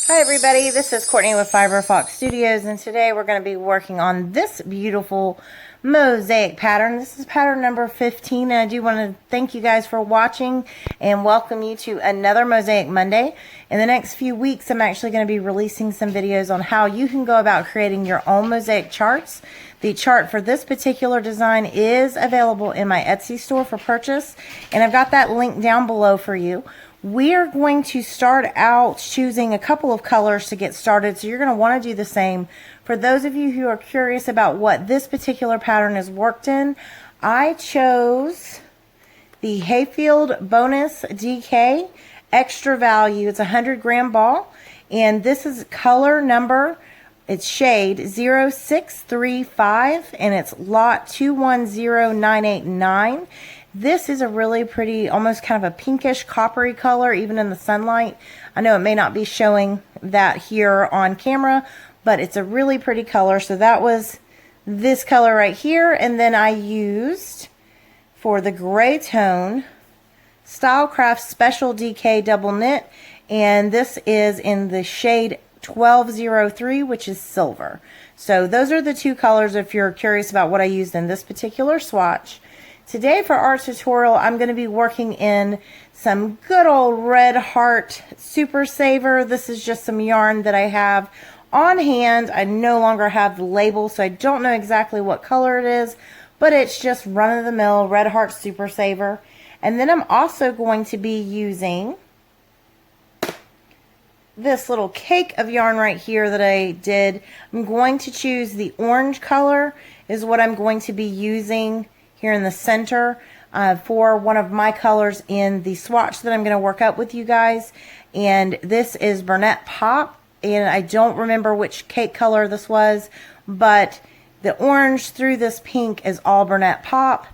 Hi everybody, this is Courtney with Fiber Fox Studios, and today we're going to be working on this beautiful mosaic pattern. This is pattern number 15, and I do want to thank you guys for watching and welcome you to another Mosaic Monday. In the next few weeks, I'm actually going to be releasing some videos on how you can go about creating your own mosaic charts. The chart for this particular design is available in my Etsy store for purchase, and I've got that link down below for you. We are going to start out choosing a couple of colors to get started, so you're going to want to do the same. For those of you who are curious about what this particular pattern is worked in, I chose the Hayfield Bonus DK Extra Value. It's a 100-gram ball, and this is color number, it's shade 0635, and it's lot 210989. This is a really pretty, almost kind of a pinkish coppery color, even in the sunlight. I know it may not be showing that here on camera, but it's a really pretty color. So that was this color right here. And then I used, for the gray tone, Stylecraft Special DK Double Knit. And this is in the shade 1203, which is silver. So those are the two colors if you're curious about what I used in this particular swatch. Today for our tutorial, I'm going to be working in some good old Red Heart Super Saver. This is just some yarn that I have on hand. I no longer have the label, so I don't know exactly what color it is, but it's just run-of-the-mill Red Heart Super Saver. And then I'm also going to be using this little cake of yarn right here that I did. I'm going to choose the orange color is what I'm going to be using here in the center for one of my colors in the swatch that I'm going to work up with you guys. And this is Burnett Pop, and I don't remember which cake color this was, but the orange through this pink is all Burnett Pop,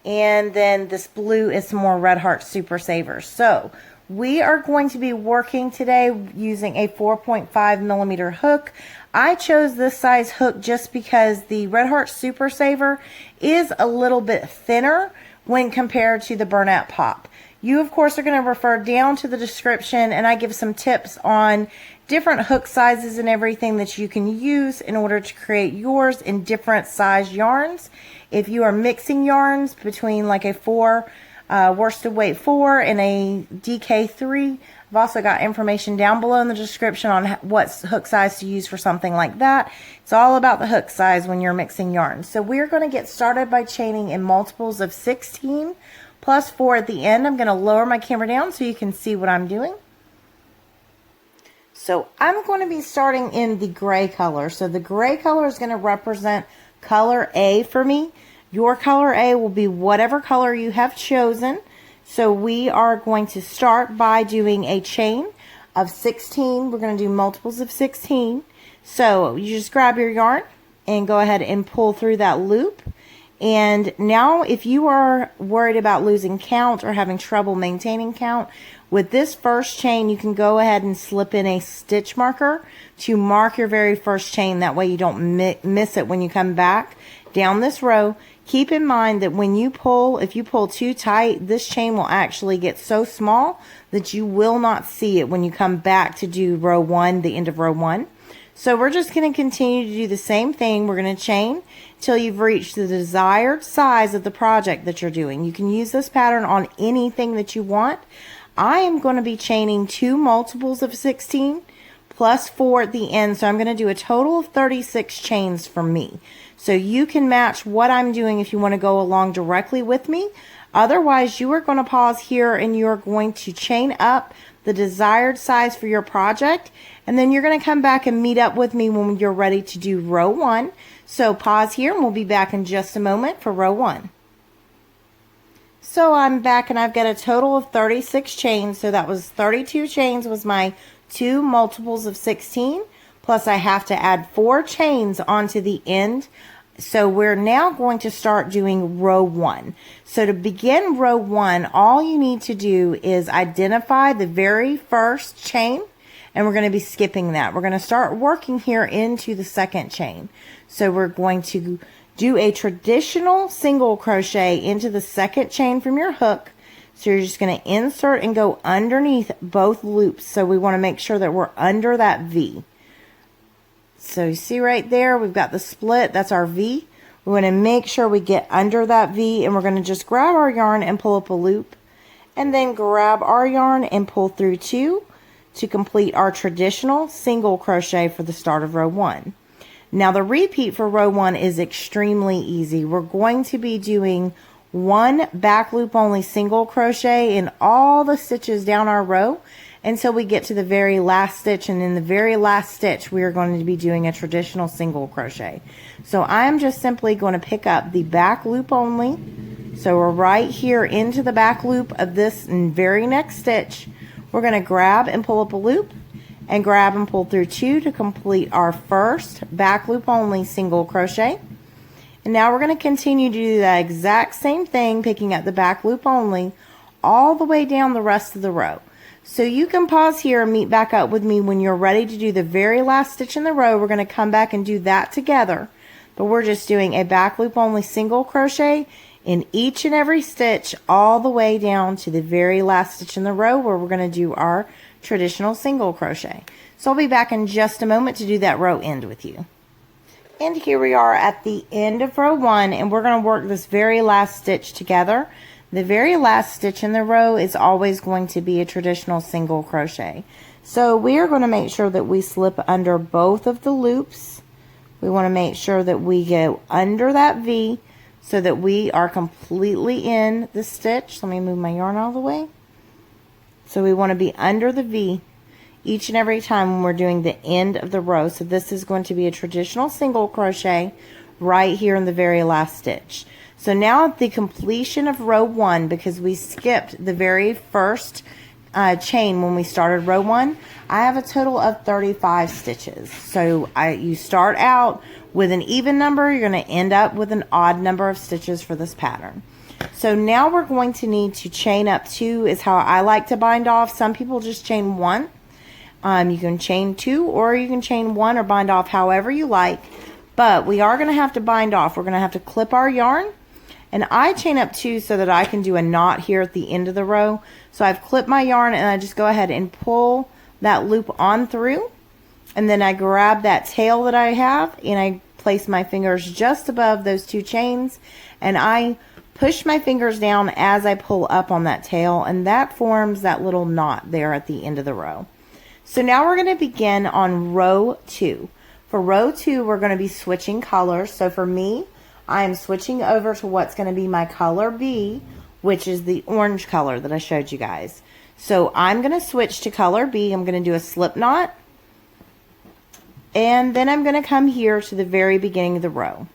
and then this blue is some more Red Heart Super Savers. So we are going to be working today using a 4.5 millimeter hook. I chose this size hook just because the Red Heart Super Saver is a little bit thinner when compared to the Burnett Pop. You, of course, are going to refer down to the description, and I give some tips on different hook sizes and everything that you can use in order to create yours in different size yarns. If you are mixing yarns between like a worsted weight 4 and a DK3, I've also got information down below in the description on what hook size to use for something like that. It's all about the hook size when you're mixing yarns. So we're going to get started by chaining in multiples of 16 plus 4 at the end. I'm going to lower my camera down so you can see what I'm doing. So I'm going to be starting in the gray color. So the gray color is going to represent color A for me. Your color A will be whatever color you have chosen. So we are going to start by doing a chain of 16. We're going to do multiples of 16. So you just grab your yarn and go ahead and pull through that loop. And now if you are worried about losing count or having trouble maintaining count, with this first chain you can go ahead and slip in a stitch marker to mark your very first chain. That way you don't miss it when you come back down this row. Keep in mind that when you pull, if you pull too tight, this chain will actually get so small that you will not see it when you come back to do row 1, the end of row 1. So we're just going to continue to do the same thing. We're going to chain till you've reached the desired size of the project that you're doing. You can use this pattern on anything that you want. I am going to be chaining 2 multiples of 16 plus 4 at the end. So I'm going to do a total of 36 chains for me. So you can match what I'm doing if you want to go along directly with me. Otherwise, you are going to pause here and you're going to chain up the desired size for your project. And then you're going to come back and meet up with me when you're ready to do row 1. So pause here and we'll be back in just a moment for row 1. So I'm back and I've got a total of 36 chains. So that was 32 chains was my 2 multiples of 16. Plus I have to add 4 chains onto the end. So we're now going to start doing row 1. So to begin row 1, all you need to do is identify the very first chain, and we're going to be skipping that. We're going to start working here into the second chain. So we're going to do a traditional single crochet into the second chain from your hook, So you're just going to insert and go underneath both loops. So we want to make sure that we're under that V. So you see right there, we've got the split. That's our V. We want to make sure we get under that V, and we're going to just grab our yarn and pull up a loop, and then grab our yarn and pull through 2 to complete our traditional single crochet for the start of row 1. Now the repeat for row 1 is extremely easy. We're going to be doing 1 back loop only single crochet in all the stitches down our row until we get to the very last stitch, and in the very last stitch we are going to be doing a traditional single crochet. So I'm just simply going to pick up the back loop only. So we're right here into the back loop of this very next stitch. We're going to grab and pull up a loop and grab and pull through 2 to complete our first back loop only single crochet. And now we're going to continue to do that exact same thing, picking up the back loop only all the way down the rest of the row. So you can pause here and meet back up with me when you're ready to do the very last stitch in the row. We're going to come back and do that together, but we're just doing a back loop only single crochet in each and every stitch all the way down to the very last stitch in the row where we're going to do our traditional single crochet. So I'll be back in just a moment to do that row end with you. And here we are at the end of row 1, and we're going to work this very last stitch together. The very last stitch in the row is always going to be a traditional single crochet. So we are going to make sure that we slip under both of the loops. We want to make sure that we go under that V so that we are completely in the stitch. Let me move my yarn out of the way. So we want to be under the V each and every time when we're doing the end of the row. So this is going to be a traditional single crochet right here in the very last stitch. So now at the completion of row 1, because we skipped the very first chain when we started row 1, I have a total of 35 stitches. So you start out with an even number, you're going to end up with an odd number of stitches for this pattern. So now we're going to need to chain up 2 is how I like to bind off. Some people just chain 1. You can chain 2, or you can chain 1 or bind off however you like. But we are going to have to bind off. We're going to have to clip our yarn. And I chain up 2 so that I can do a knot here at the end of the row. So I've clipped my yarn, and I just go ahead and pull that loop on through. And then I grab that tail that I have, and I place my fingers just above those 2 chains. And I push my fingers down as I pull up on that tail, and that forms that little knot there at the end of the row. So now we're going to begin on row 2. For row 2, we're going to be switching colors. So for me, I am switching over to what's going to be my color B, which is the orange color that I showed you guys. So I'm going to switch to color B. I'm going to do a slip knot, and then I'm going to come here to the very beginning of the row.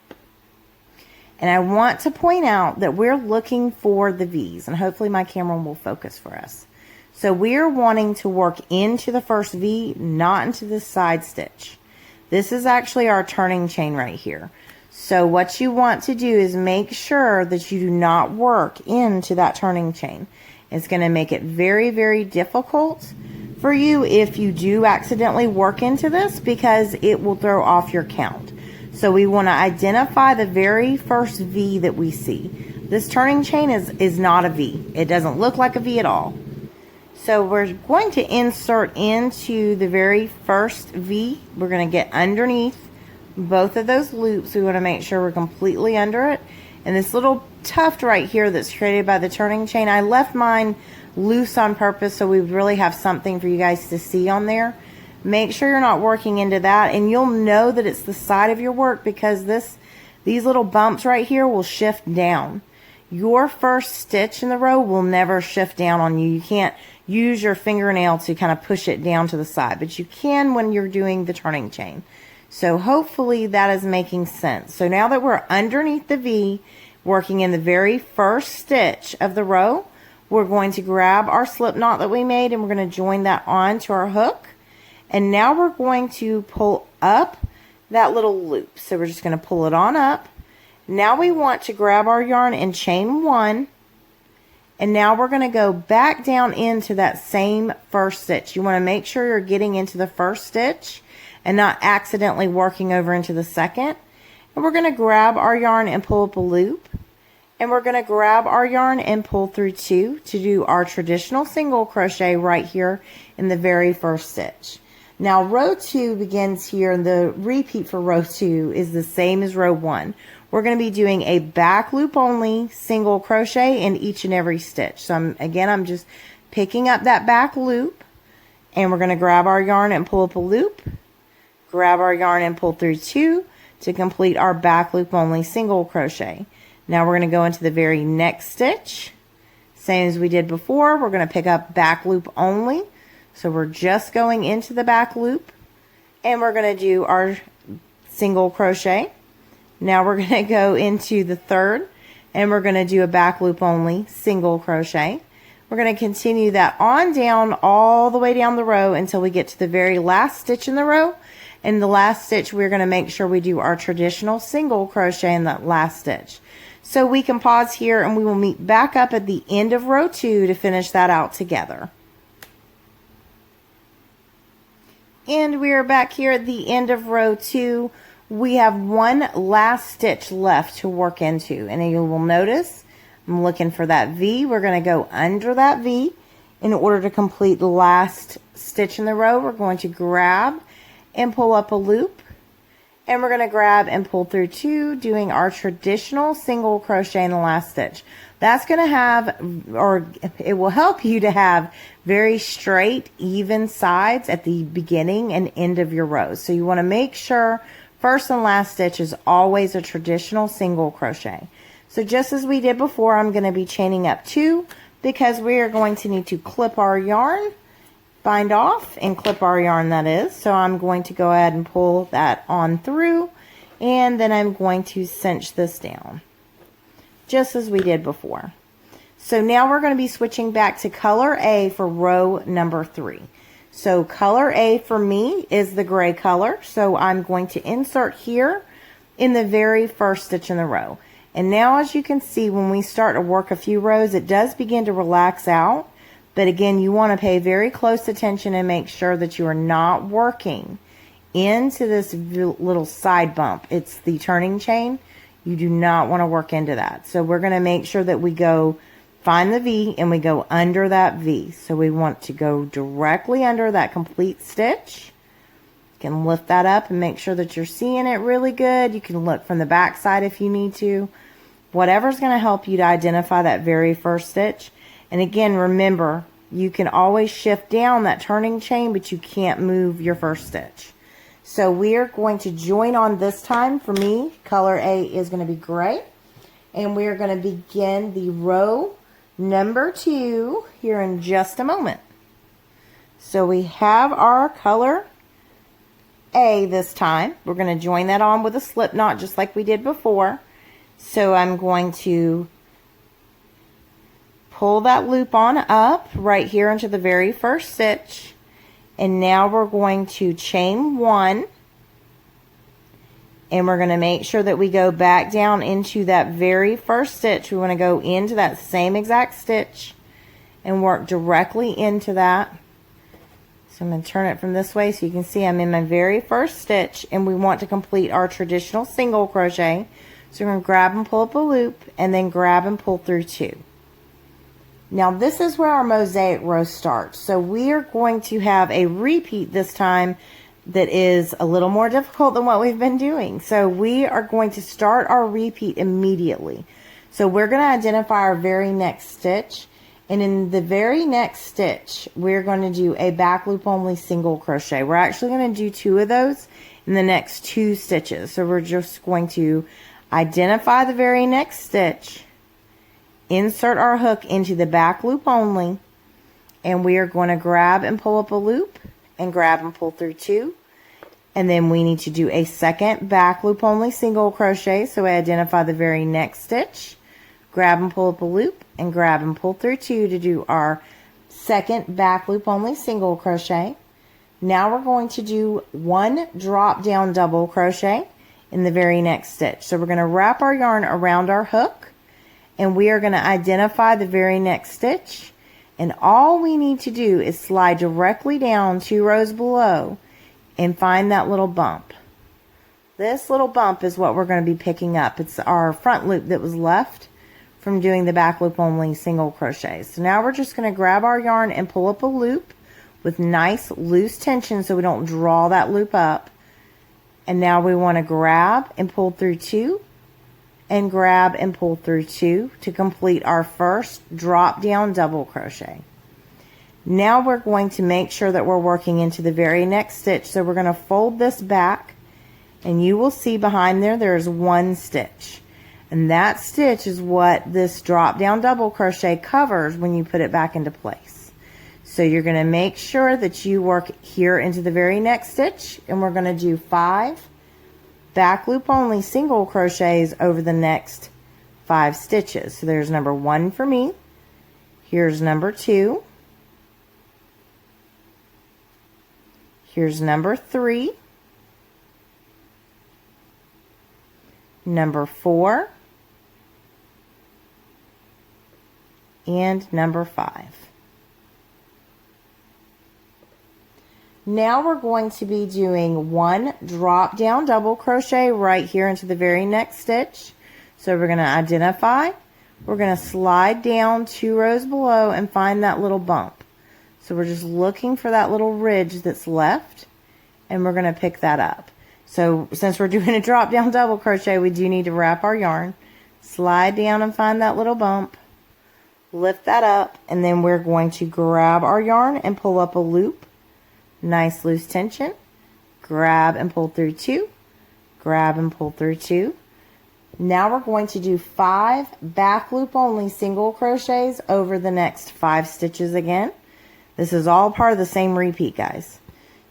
And I want to point out that we're looking for the V's, and hopefully my camera will focus for us. So we're wanting to work into the first V, not into the side stitch. This is actually our turning chain right here. So what you want to do is make sure that you do not work into that turning chain. It's going to make it very, very difficult for you if you do accidentally work into this, because it will throw off your count. So we want to identify the very first V that we see. This turning chain is not a V. It doesn't look like a V at all. So we're going to insert into the very first V. We're going to get underneath both of those loops. We want to make sure we're completely under it. And this little tuft right here that's created by the turning chain, I left mine loose on purpose so we would really have something for you guys to see on there. Make sure you're not working into that, and you'll know that it's the side of your work because these little bumps right here will shift down. Your first stitch in the row will never shift down on you. You can't use your fingernail to kind of push it down to the side, but you can when you're doing the turning chain. So hopefully that is making sense. So now that we're underneath the V, working in the very first stitch of the row, we're going to grab our slip knot that we made, and we're going to join that on to our hook. And now we're going to pull up that little loop. So we're just going to pull it on up. Now we want to grab our yarn and chain 1. And now we're going to go back down into that same first stitch. You want to make sure you're getting into the first stitch and not accidentally working over into the second. And we're going to grab our yarn and pull up a loop. And we're going to grab our yarn and pull through 2 to do our traditional single crochet right here in the very first stitch. Now row 2 begins here, and the repeat for row 2 is the same as row 1. We're going to be doing a back loop only single crochet in each and every stitch. So I'm just picking up that back loop, and we're going to grab our yarn and pull up a loop, grab our yarn and pull through 2 to complete our back loop only single crochet. Now we're going to go into the very next stitch, same as we did before. We're going to pick up back loop only. So we're just going into the back loop, and we're going to do our single crochet. Now we're going to go into the third, and we're going to do a back loop only single crochet. We're going to continue that on down all the way down the row until we get to the very last stitch in the row. In the last stitch, we're going to make sure we do our traditional single crochet in that last stitch. So we can pause here, and we will meet back up at the end of row 2 to finish that out together. And we are back here at the end of row 2. We have one last stitch left to work into, and you will notice I'm looking for that V. We're going to go under that V in order to complete the last stitch in the row. We're going to grab and pull up a loop, and we're going to grab and pull through 2, doing our traditional single crochet in the last stitch. That's going to have, or it will help you to have very straight, even sides at the beginning and end of your rows. So you want to make sure first and last stitch is always a traditional single crochet. So just as we did before, I'm going to be chaining up 2 because we are going to need to clip our yarn, bind off and clip our yarn, that is. So I'm going to go ahead and pull that on through, and then I'm going to cinch this down just as we did before. So now we're going to be switching back to color A for row number 3. So color A for me is the gray color. So I'm going to insert here in the very first stitch in the row. And now, as you can see, when we start to work a few rows, it does begin to relax out. But again, you want to pay very close attention and make sure that you are not working into this little side bump. It's the turning chain. You do not want to work into that. So we're going to make sure that we go find the V and we go under that V. So we want to go directly under that complete stitch. You can lift that up and make sure that you're seeing it really good. You can look from the back side if you need to. Whatever's going to help you to identify that very first stitch. And again, remember, you can always shift down that turning chain, but you can't move your first stitch. So we are going to join on this time. For me, color A is going to be gray. And we are going to begin the row number 2 here in just a moment. So we have our color A this time. We're going to join that on with a slip knot just like we did before. So I'm going to pull that loop on up right here into the very first stitch. And now we're going to chain 1, and we're going to make sure that we go back down into that very first stitch. We want to go into that same exact stitch and work directly into that. So I'm going to turn it from this way so you can see I'm in my very first stitch, and we want to complete our traditional single crochet. So we're going to grab and pull up a loop, and then grab and pull through 2. Now this is where our mosaic row starts. So we are going to have a repeat this time that is a little more difficult than what we've been doing. So we are going to start our repeat immediately. So we're going to identify our very next stitch. And in the very next stitch, we're going to do a back loop only single crochet. We're actually going to do 2 of those in the next 2 stitches. So we're just going to identify the very next stitch, insert our hook into the back loop only, and we are going to grab and pull up a loop and grab and pull through 2. And then we need to do a second back loop only single crochet. So we identify the very next stitch, grab and pull up a loop, and grab and pull through 2 to do our second back loop only single crochet. Now we're going to do 1 drop down double crochet in the very next stitch. So we're going to wrap our yarn around our hook, and we are going to identify the very next stitch, and all we need to do is slide directly down 2 rows below and find that little bump. This little bump is what we're going to be picking up. It's our front loop that was left from doing the back loop only single crochets. So now we're just going to grab our yarn and pull up a loop with nice loose tension so we don't draw that loop up. And now we want to grab and pull through 2 and grab and pull through 2 to complete our first drop down double crochet. Now we're going to make sure that we're working into the very next stitch. So we're going to fold this back, and you will see behind there's 1 stitch. And that stitch is what this drop down double crochet covers when you put it back into place. So you're going to make sure that you work here into the very next stitch, and we're going to do 5 back loop only single crochets over the next 5 stitches. So there's number 1 for me. Here's number 2. Here's number 3. Number 4. And number 5. Now we're going to be doing 1 drop down double crochet right here into the very next stitch. So we're going to identify, we're going to slide down 2 rows below and find that little bump. So we're just looking for that little ridge that's left, and we're going to pick that up. So since we're doing a drop down double crochet, we do need to wrap our yarn, slide down and find that little bump, lift that up, and then we're going to grab our yarn and pull up a loop, nice loose tension, grab and pull through 2, grab and pull through 2. Now we're going to do 5 back loop only single crochets over the next 5 stitches again. This is all part of the same repeat, guys.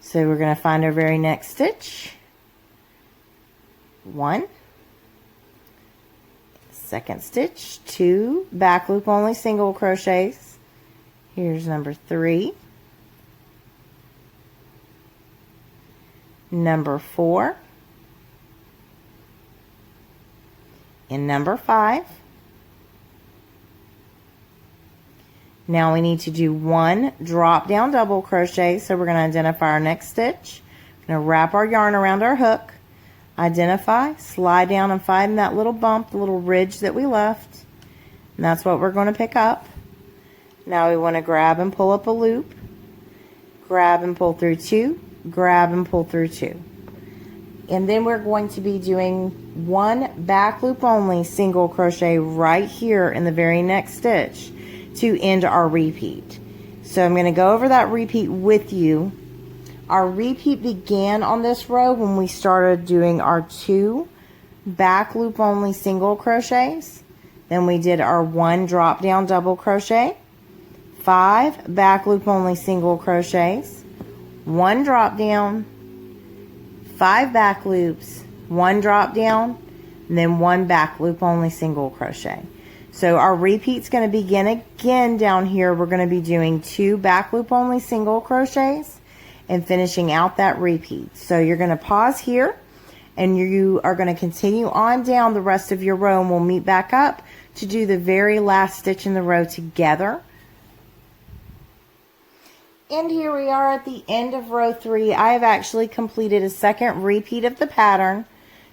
So we're going to find our very next stitch. 1, second stitch, 2 back loop only single crochets. Here's number 3, number 4, and number 5. Now we need to do 1 drop down double crochet. So we're going to identify our next stitch. We're going to wrap our yarn around our hook, identify, slide down and find that little bump, the little ridge that we left. And that's what we're going to pick up. Now we want to grab and pull up a loop, grab and pull through 2, grab and pull through 2. And then we're going to be doing 1 back loop only single crochet right here in the very next stitch to end our repeat. So I'm going to go over that repeat with you. Our repeat began on this row when we started doing our 2 back loop only single crochets. Then we did our 1 drop down double crochet, 5 back loop only single crochets, 1 drop down, 5 back loops, 1 drop down, and then 1 back loop only single crochet. So our repeat's going to begin again down here. We're going to be doing 2 back loop only single crochets and finishing out that repeat. So you're going to pause here, and you are going to continue on down the rest of your row, and we'll meet back up to do the very last stitch in the row together. And here we are at the end of row 3. I have actually completed a second repeat of the pattern.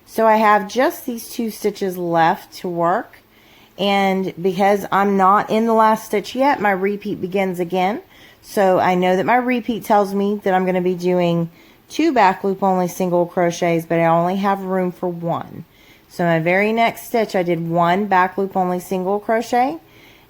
So I have just these 2 stitches left to work. And because I'm not in the last stitch yet, my repeat begins again. So I know that my repeat tells me that I'm going to be doing 2 back loop only single crochets, but I only have room for 1. So my very next stitch, I did 1 back loop only single crochet.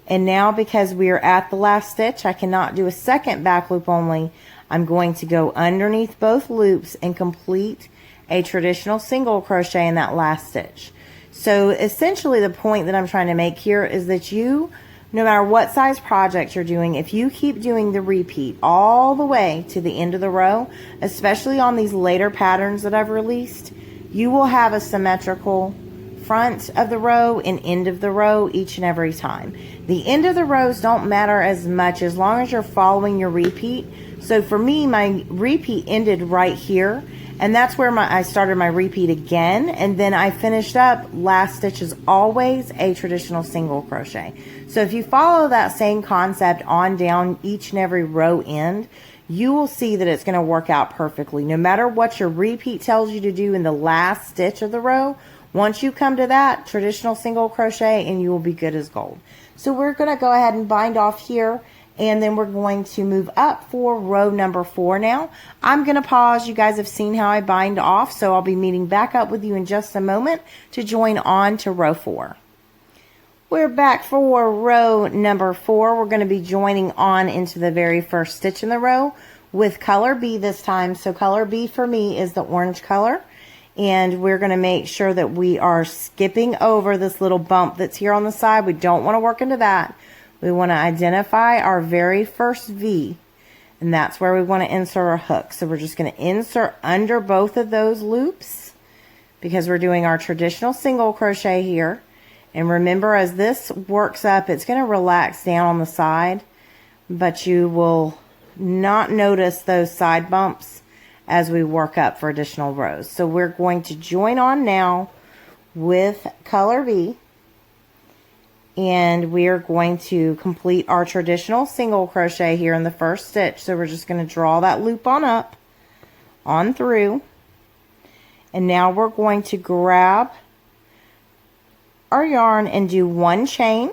And now because we are at the last stitch, I cannot do a second back loop only. I'm going to go underneath both loops and complete a traditional single crochet in that last stitch. So essentially the point that I'm trying to make here is that you, no matter what size project you're doing, if you keep doing the repeat all the way to the end of the row, especially on these later patterns that I've released, you will have a symmetrical front of the row and end of the row each and every time. The end of the rows don't matter as much as long as you're following your repeat. So for me, my repeat ended right here, and that's where I started my repeat again, and then I finished up. Last stitch is always a traditional single crochet. So if you follow that same concept on down each and every row end, you will see that it's going to work out perfectly. No matter what your repeat tells you to do in the last stitch of the row, Once you come to that, traditional single crochet and you will be good as gold. So we're going to go ahead and bind off here, and then we're going to move up for row number 4 now. I'm going to pause. You guys have seen how I bind off, so I'll be meeting back up with you in just a moment to join on to row 4. We're back for row number 4. We're going to be joining on into the very first stitch in the row with color B this time. So color B for me is the orange color. And we're going to make sure that we are skipping over this little bump that's here on the side. We don't want to work into that. We want to identify our very first V. And that's where we want to insert our hook. So we're just going to insert under both of those loops because we're doing our traditional single crochet here. And remember, as this works up, it's going to relax down on the side, but you will not notice those side bumps as we work up for additional rows. So we're going to join on now with color B, and we are going to complete our traditional single crochet here in the first stitch. So we're just going to draw that loop on up, on through, and now we're going to grab our yarn and do 1 chain.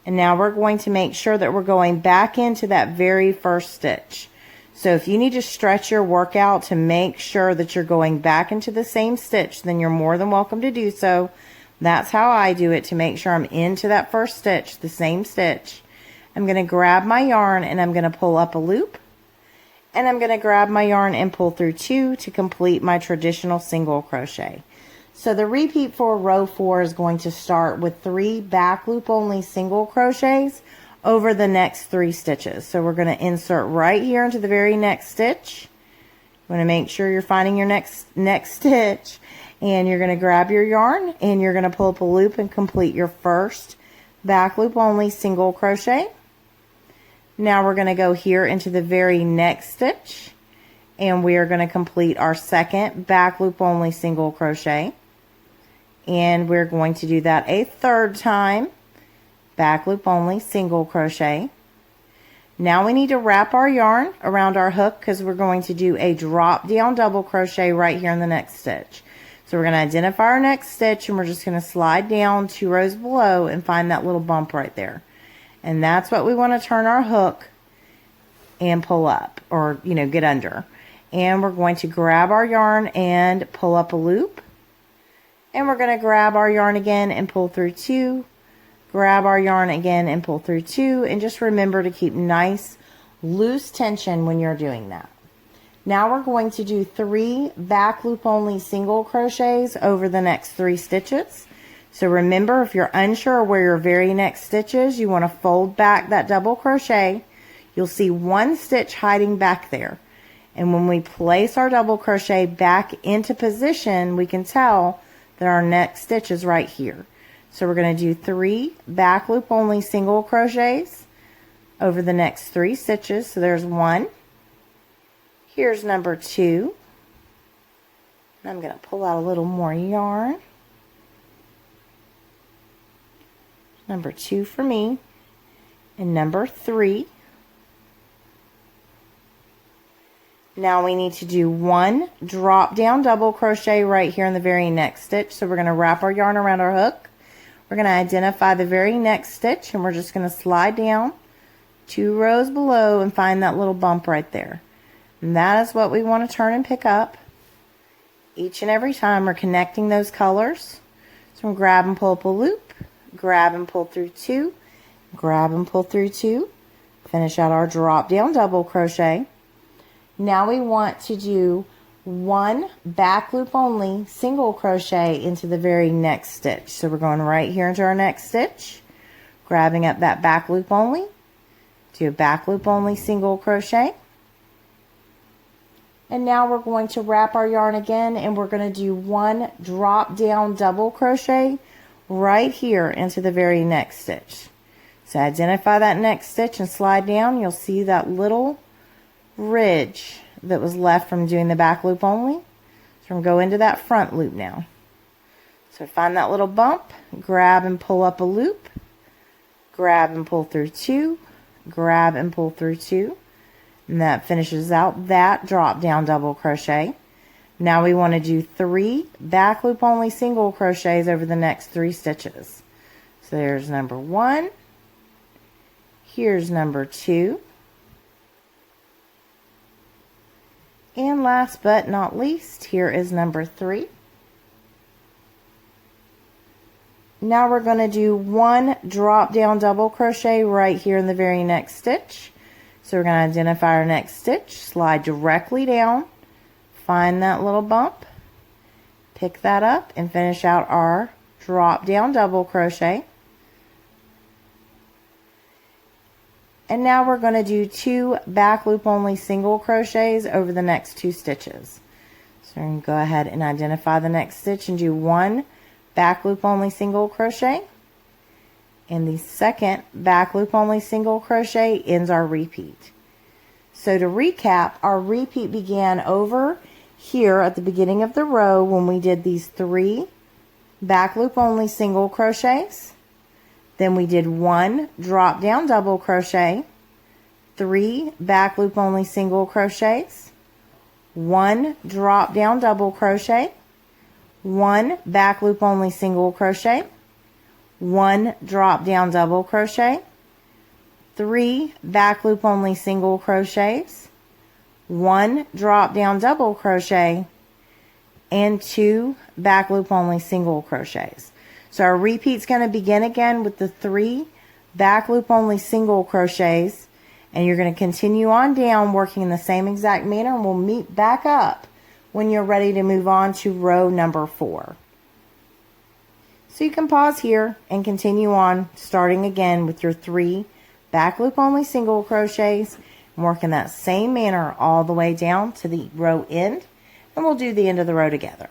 And now we're going to make sure that we're going back into that very first stitch. So if you need to stretch your work out to make sure that you're going back into the same stitch, then you're more than welcome to do so. That's how I do it, to make sure I'm into that first stitch, the same stitch. I'm going to grab my yarn and I'm going to pull up a loop. And I'm going to grab my yarn and pull through 2 to complete my traditional single crochet. So the repeat for row 4 is going to start with 3 back loop only single crochets over the next 3 stitches. So we're going to insert right here into the very next stitch. You want to make sure you're finding your next stitch, and you're going to grab your yarn and you're going to pull up a loop and complete your first back loop only single crochet. Now we're going to go here into the very next stitch, and we are going to complete our second back loop only single crochet, and we're going to do that a 3rd time. Back loop only single crochet. Now we need to wrap our yarn around our hook because we're going to do a drop down double crochet right here in the next stitch. So we're going to identify our next stitch, and we're just going to slide down 2 rows below and find that little bump right there. And that's what we want to turn our hook and pull up, or get under. And we're going to grab our yarn and pull up a loop. And we're going to grab our yarn again and pull through 2. Grab our yarn again and pull through 2, and just remember to keep nice loose tension when you're doing that. Now we're going to do 3 back loop only single crochets over the next 3 stitches. So remember, if you're unsure where your very next stitch is, you want to fold back that double crochet. You'll see 1 stitch hiding back there, and when we place our double crochet back into position, we can tell that our next stitch is right here. So we're going to do 3 back loop only single crochets over the next 3 stitches. So there's 1. Here's number 2. I'm going to pull out a little more yarn. Number 2 for me. And number 3. Now we need to do 1 drop down double crochet right here in the very next stitch. So we're going to wrap our yarn around our hook. We're going to identify the very next stitch, and we're just going to slide down 2 rows below and find that little bump right there. And that is what we want to turn and pick up. Each and every time we're connecting those colors. So I'm grab and pull up a loop, grab and pull through 2, grab and pull through 2, finish out our drop down double crochet. Now we want to do 1 back loop only single crochet into the very next stitch. So we're going right here into our next stitch, grabbing up that back loop only, do a back loop only single crochet, and now we're going to wrap our yarn again, and we're going to do 1 drop down double crochet right here into the very next stitch. So identify that next stitch and slide down. You'll see that little ridge that was left from doing the back loop only. So I'm going to go into that front loop now. So find that little bump, grab and pull up a loop, grab and pull through 2, grab and pull through 2, and that finishes out that drop down double crochet. Now we want to do 3 back loop only single crochets over the next 3 stitches. So there's number 1, here's number 2, and last but not least, here is number 3. Now we're going to do 1 drop down double crochet right here in the very next stitch. So we're going to identify our next stitch, slide directly down, find that little bump, pick that up, and finish out our drop down double crochet. And now we're going to do 2 back loop only single crochets over the next 2 stitches. So we're going to go ahead and identify the next stitch and do 1 back loop only single crochet, and the second back loop only single crochet ends our repeat. So to recap, our repeat began over here at the beginning of the row when we did these 3 back loop only single crochets. Then we did 1 drop down double crochet, 3 back loop only single crochets, 1 drop down double crochet, 1 back loop only single crochet, 1 drop down double crochet, 3 back loop only single crochets, 1 drop down double crochet, and 2 back loop only single crochets. So our repeat's going to begin again with the 3 back loop only single crochets, and you're going to continue on down working in the same exact manner, and we'll meet back up when you're ready to move on to row number 4. So you can pause here and continue on, starting again with your 3 back loop only single crochets and work in that same manner all the way down to the row end, and we'll do the end of the row together.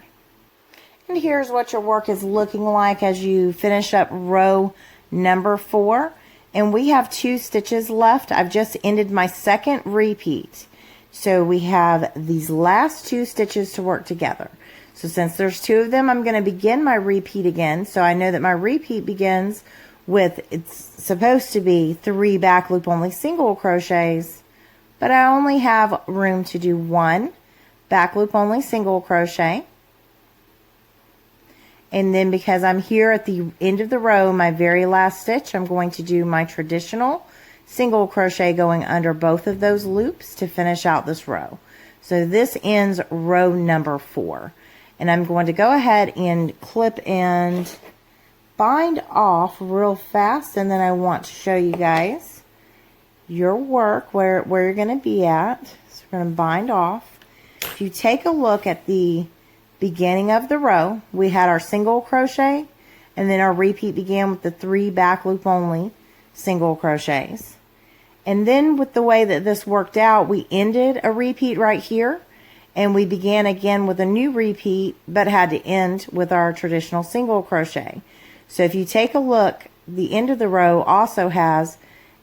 And here's what your work is looking like as you finish up row number 4. And we have 2 stitches left. I've just ended my second repeat. So we have these last 2 stitches to work together. So since there's 2 of them, I'm going to begin my repeat again. So I know that my repeat begins with, it's supposed to be 3 back loop only single crochets, but I only have room to do 1 back loop only single crochet. And then because I'm here at the end of the row, my very last stitch, I'm going to do my traditional single crochet going under both of those loops to finish out this row. So this ends row number 4. And I'm going to go ahead and clip and bind off real fast, and then I want to show you guys your work, where you're going to be at. So we're going to bind off. If you take a look at the beginning of the row, we had our single crochet, and then our repeat began with the 3 back loop only single crochets. And then with the way that this worked out, we ended a repeat right here, and we began again with a new repeat, but had to end with our traditional single crochet. So if you take a look, the end of the row also has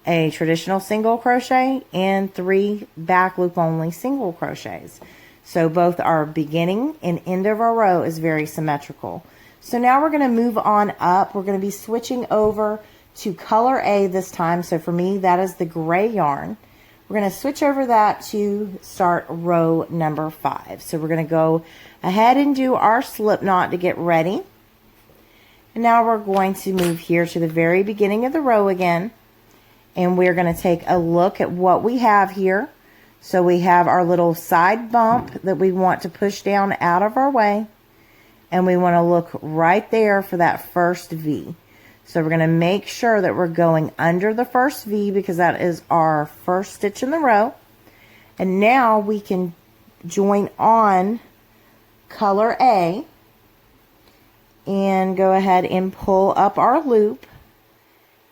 a traditional single crochet and 3 back loop only single crochets. So both our beginning and end of our row is very symmetrical. So now we're going to move on up. We're going to be switching over to color A this time. So for me, that is the gray yarn. We're going to switch over that to start row number 5. So we're going to go ahead and do our slip knot to get ready. And now we're going to move here to the very beginning of the row again. And we're going to take a look at what we have here. So we have our little side bump that we want to push down out of our way. And we want to look right there for that first V. So we're going to make sure that we're going under the first V because that is our first stitch in the row. And now we can join on color A and go ahead and pull up our loop.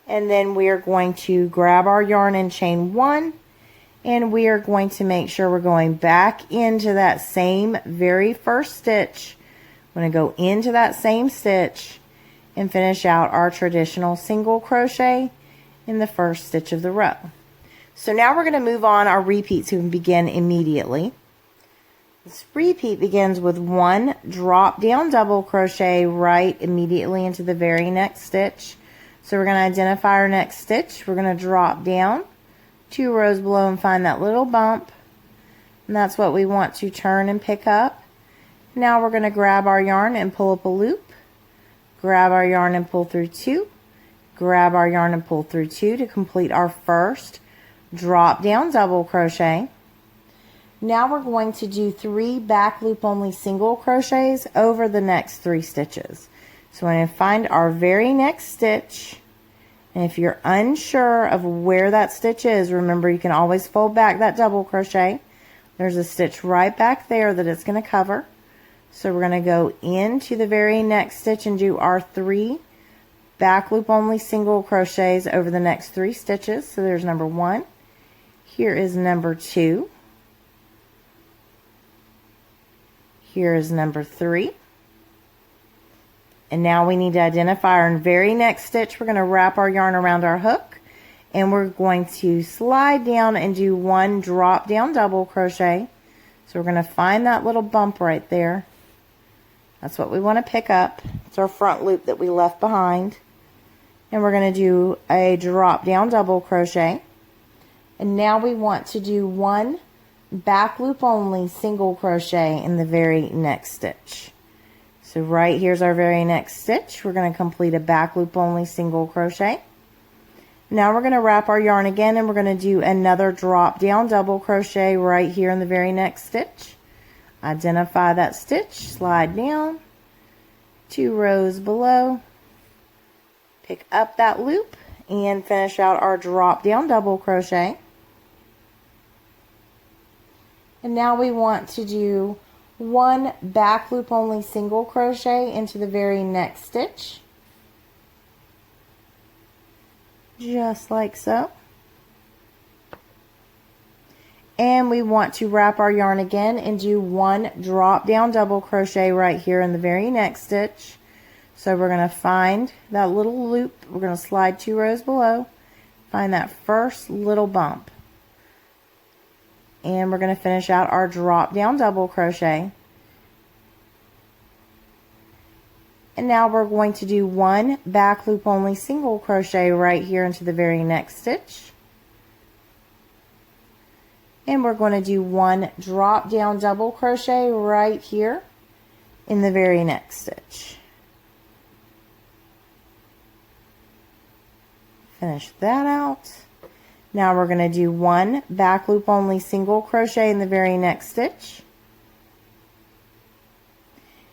And then we are going to grab our yarn and chain 1. And we are going to make sure we're going back into that same very first stitch. I'm going to go into that same stitch and finish out our traditional single crochet in the first stitch of the row. So now we're going to move on our repeats who can begin immediately. This repeat begins with 1 drop down double crochet right immediately into the very next stitch. So we're going to identify our next stitch. We're going to drop down 2 rows below and find that little bump, and that's what we want to turn and pick up. Now we're going to grab our yarn and pull up a loop, grab our yarn and pull through 2, grab our yarn and pull through 2 to complete our first drop down double crochet. Now we're going to do 3 back loop only single crochets over the next 3 stitches. So we're going to find our very next stitch, and if you're unsure of where that stitch is, remember you can always fold back that double crochet. There's a stitch right back there that it's going to cover. So we're going to go into the very next stitch and do our 3 back loop only single crochets over the next 3 stitches. So there's number 1. Here is number 2. Here is number 3. And now we need to identify our very next stitch. We're going to wrap our yarn around our hook, and we're going to slide down and do 1 drop down double crochet. So we're going to find that little bump right there. That's what we want to pick up. It's our front loop that we left behind. And we're going to do a drop down double crochet. And now we want to do 1 back loop only single crochet in the very next stitch. So right here's our very next stitch. We're going to complete a back loop only single crochet. Now we're going to wrap our yarn again, and we're going to do another drop down double crochet right here in the very next stitch. Identify that stitch, slide down 2 rows below, pick up that loop, and finish out our drop down double crochet. And now we want to do 1 back loop only single crochet into the very next stitch, just like so. And we want to wrap our yarn again and do 1 drop down double crochet right here in the very next stitch. So we're going to find that little loop, we're going to slide 2 rows below, find that first little bump, and we're going to finish out our drop down double crochet. And now we're going to do 1 back loop only single crochet right here into the very next stitch, and we're going to do 1 drop down double crochet right here in the very next stitch. Finish that out. Now we're going to do 1 back loop only single crochet in the very next stitch,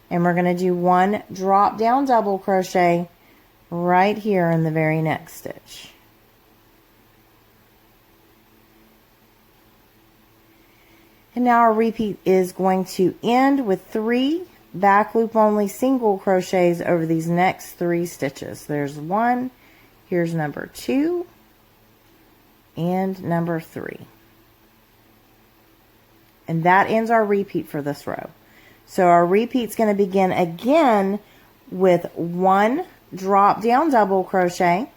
and we're going to do 1 drop down double crochet right here in the very next stitch. And now our repeat is going to end with 3 back loop only single crochets over these next 3 stitches. There's 1, here's number 2, and number 3. And that ends our repeat for this row. So our repeat's going to begin again with 1 drop down double crochet,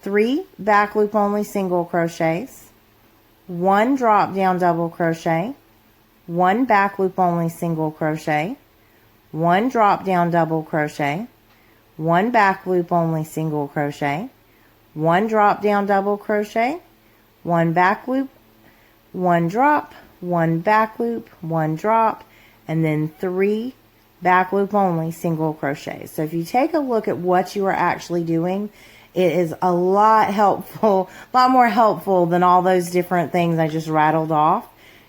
3 back loop only single crochets, 1 drop down double crochet, 1 back loop only single crochet, 1 drop down double crochet, 1 back loop only single crochet, 1 drop down double crochet, 1 back loop, 1 drop, 1 back loop, 1 drop, and then 3 back loop only single crochets. So if you take a look at what you are actually doing, it is a lot more helpful than all those different things I just rattled off.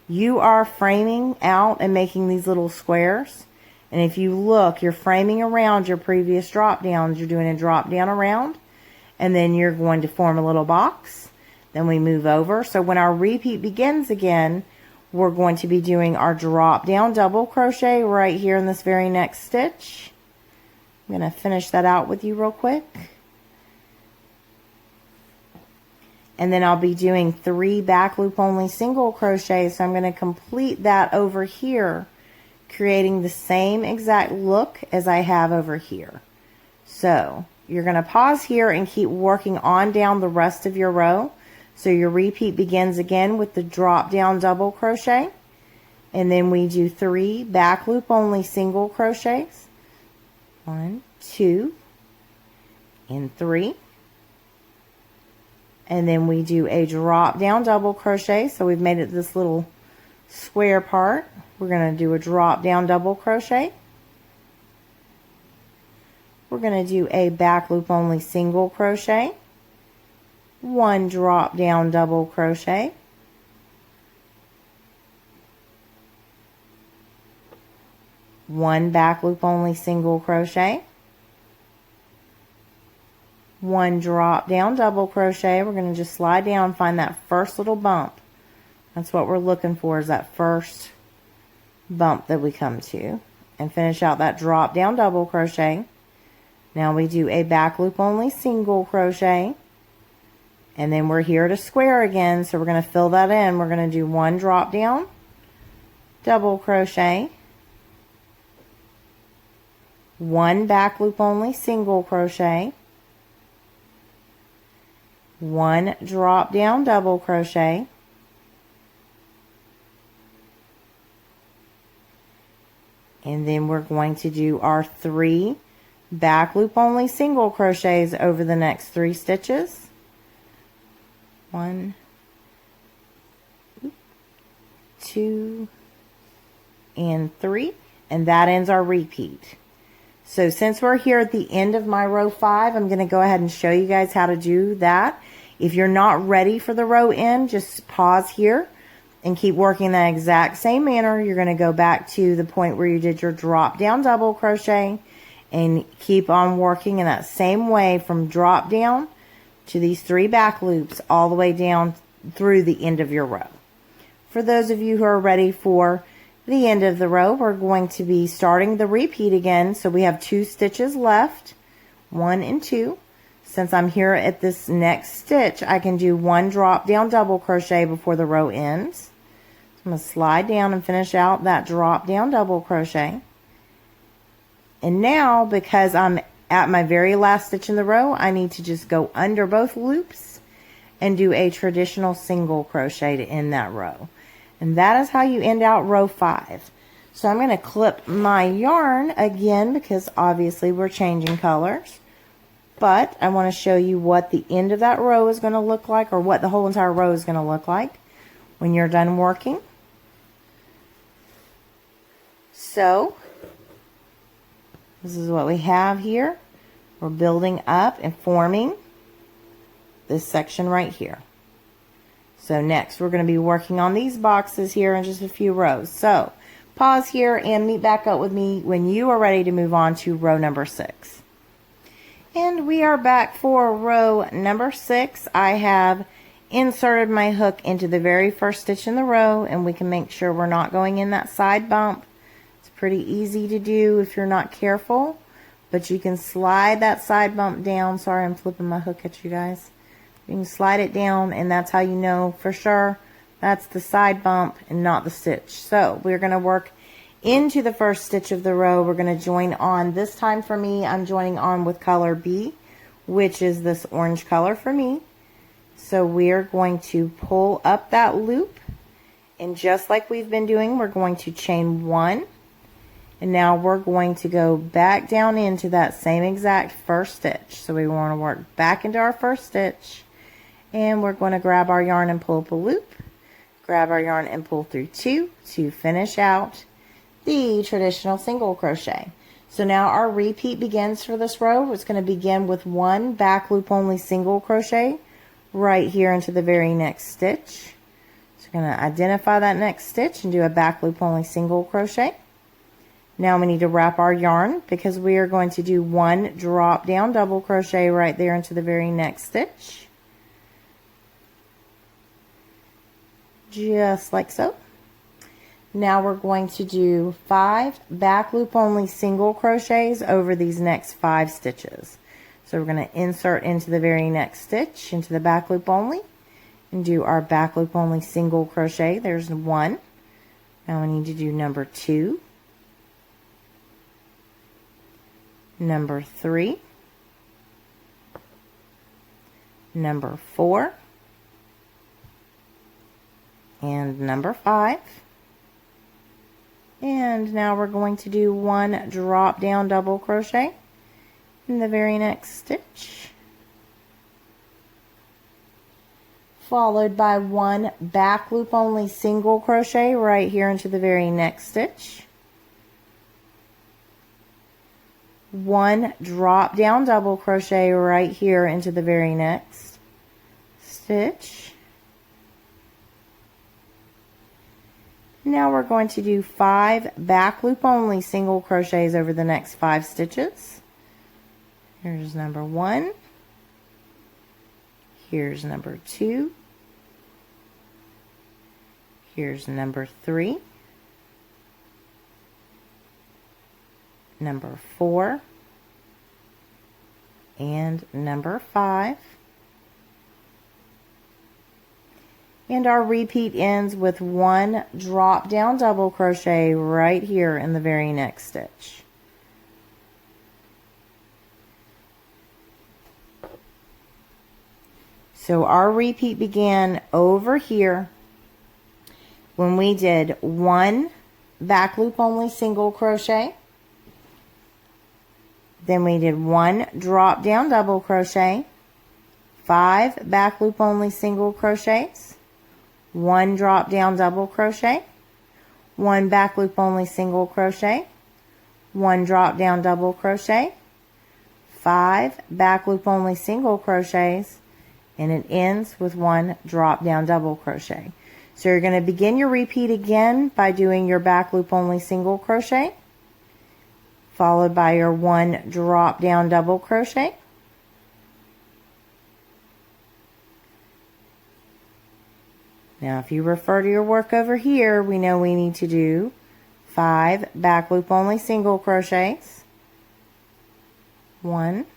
You are framing out and making these little squares. And if you look, you're framing around your previous drop downs. You're doing a drop down around, and then you're going to form a little box. Then we move over. So when our repeat begins again, we're going to be doing our drop down double crochet right here in this very next stitch. I'm going to finish that out with you real quick. And then I'll be doing 3 back loop only single crochets. So I'm going to complete that over here, creating the same exact look as I have over here. So you're going to pause here and keep working on down the rest of your row. So your repeat begins again with the drop down double crochet, and then we do 3 back loop only single crochets, 1, 2, and 3, and then we do a drop down double crochet. So we've made it this little square part we're going to do a drop down double crochet. We're going to do a back loop only single crochet, one drop down double crochet, one back loop only single crochet, one drop down double crochet. We're going to just slide down, find that first little bump. That's what we're looking for, is that first bump that we come to, and finish out that drop down double crochet. Now we do a back loop only single crochet, and then we're here to square again, so we're going to fill that in. We're going to do one drop down double crochet, one back loop only single crochet, one drop down double crochet, and then we're going to do our 3 back loop only single crochets over the next 3 stitches. 1, 2, and 3, and that ends our repeat. So since we're here at the end of my row 5, I'm going to go ahead and show you guys how to do that. If you're not ready for the row end, just pause here and keep working that exact same manner. You're going to go back to the point where you did your drop down double crochet and keep on working in that same way from drop down to these 3 back loops all the way down through the end of your row. For those of you who are ready for the end of the row, we're going to be starting the repeat again. So we have 2 stitches left, 1 and 2. Since I'm here at this next stitch, I can do 1 drop down double crochet before the row ends. So I'm going to slide down and finish out that drop down double crochet. And now, because I'm at my very last stitch in the row, I need to just go under both loops and do a traditional single crochet to end that row. And that is how you end out row 5. So I'm going to clip my yarn again, because obviously we're changing colors. But I want to show you what the end of that row is going to look like, or what the whole entire row is going to look like when you're done working. So this is what we have here. We're building up and forming this section right here. So next we're going to be working on these boxes here in just a few rows. So pause here and meet back up with me when you are ready to move on to row number 6. And we are back for row number 6. I have inserted my hook into the very first stitch in the row, and we can make sure we're not going in that side bump. It's pretty easy to do if you're not careful, but you can slide that side bump down. Sorry, I'm flipping my hook at you guys. You can slide it down, and that's how you know for sure that's the side bump and not the stitch. So we're going to work into the first stitch of the row. We're going to join on. This time for me, I'm joining on with color B, which is this orange color for me. So we're going to pull up that loop, and just like we've been doing, we're going to chain 1, and now we're going to go back down into that same exact first stitch. So we want to work back into our first stitch, and we're going to grab our yarn and pull up a loop, grab our yarn and pull through 2 to finish out the traditional single crochet. So now our repeat begins for this row. It's going to begin with 1 back loop only single crochet right here into the very next stitch. So we're going to identify that next stitch and do a back loop only single crochet. Now we need to wrap our yarn, because we are going to do 1 drop down double crochet right there into the very next stitch, just like so. Now we're going to do 5 back loop only single crochets over these next 5 stitches. So we're going to insert into the very next stitch into the back loop only and do our back loop only single crochet. There's 1. Now we need to do number 2, number 3, number 4, and number 5. And now we're going to do 1 drop down double crochet in the very next stitch, followed by 1 back loop only single crochet right here into the very next stitch, 1 drop down double crochet right here into the very next stitch. Now we're going to do 5 back loop only single crochets over the next 5 stitches. Here's number 1. Here's number 2. Here's number 3. Number 4. And number 5. And our repeat ends with 1 drop down double crochet right here in the very next stitch. So our repeat began over here when we did 1 back loop only single crochet, then we did 1 drop down double crochet, 5 back loop only single crochets, 1 drop down double crochet, 1 back loop only single crochet, 1 drop down double crochet, 5 back loop only single crochets, and it ends with 1 drop down double crochet. So you're going to begin your repeat again by doing your back loop only single crochet, followed by your 1 drop down double crochet, now if you refer to your work over here, we know we need to do 5 back loop only single crochets, 1,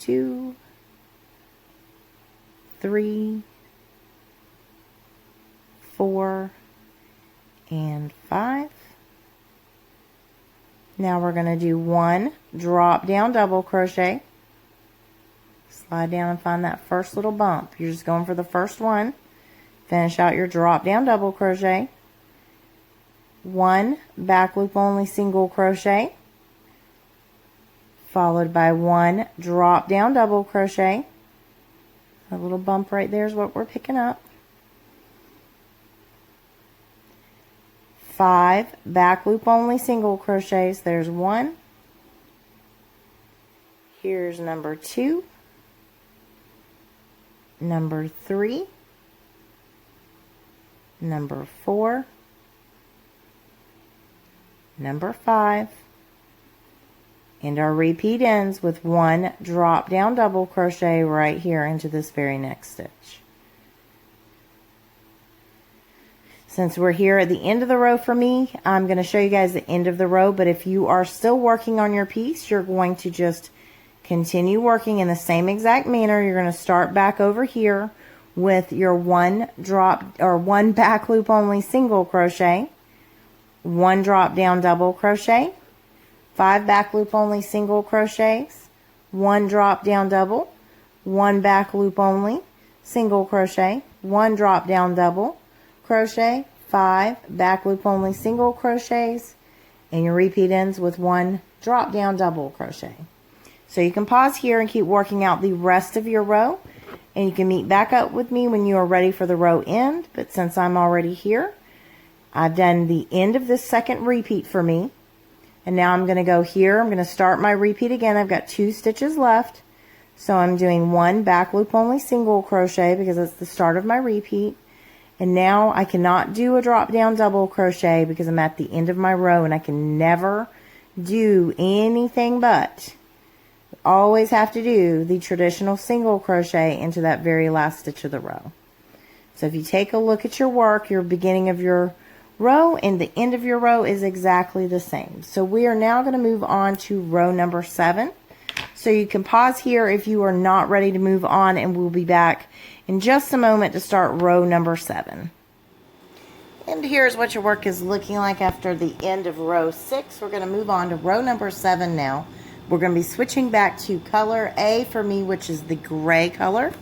2, 3, 4, and 5. Now we're going to do 1 drop down double crochet. Slide down and find that first little bump. You're just going for the first one. Finish out your drop down double crochet. 1 back loop only single crochet, followed by 1 drop down double crochet. A little bump right there is what we're picking up. 5 back loop only single crochets. There's 1. Here's number 2, number 3, number 4, number 5, and our repeat ends with 1 drop down double crochet right here into this very next stitch. Since we're here at the end of the row for me, I'm going to show you guys the end of the row, but if you are still working on your piece, you're going to just continue working in the same exact manner. You're going to start back over here with your 1 back loop only single crochet, 1 drop down double crochet, 5 back loop only single crochets, 1 drop down double, 1 back loop only single crochet, 1 drop down double crochet, 5 back loop only single crochets, and your repeat ends with 1 drop down double crochet. So you can pause here and keep working out the rest of your row, and you can meet back up with me when you are ready for the row end. But since I'm already here, I've done the end of this second repeat for me. And now I'm going to go here. I'm going to start my repeat again. I've got 2 stitches left. So I'm doing 1 back loop only single crochet because it's the start of my repeat. And now I cannot do a drop down double crochet because I'm at the end of my row and I can never do anything but always have to do the traditional single crochet into that very last stitch of the row. So if you take a look at your work, your beginning of your row and the end of your row is exactly the same. So we are now going to move on to row number 7. So you can pause here if you are not ready to move on, and we'll be back in just a moment to start row number 7. And here's what your work is looking like after the end of row 6. We're going to move on to row number 7 now. We're going to be switching back to color A for me, which is the gray color.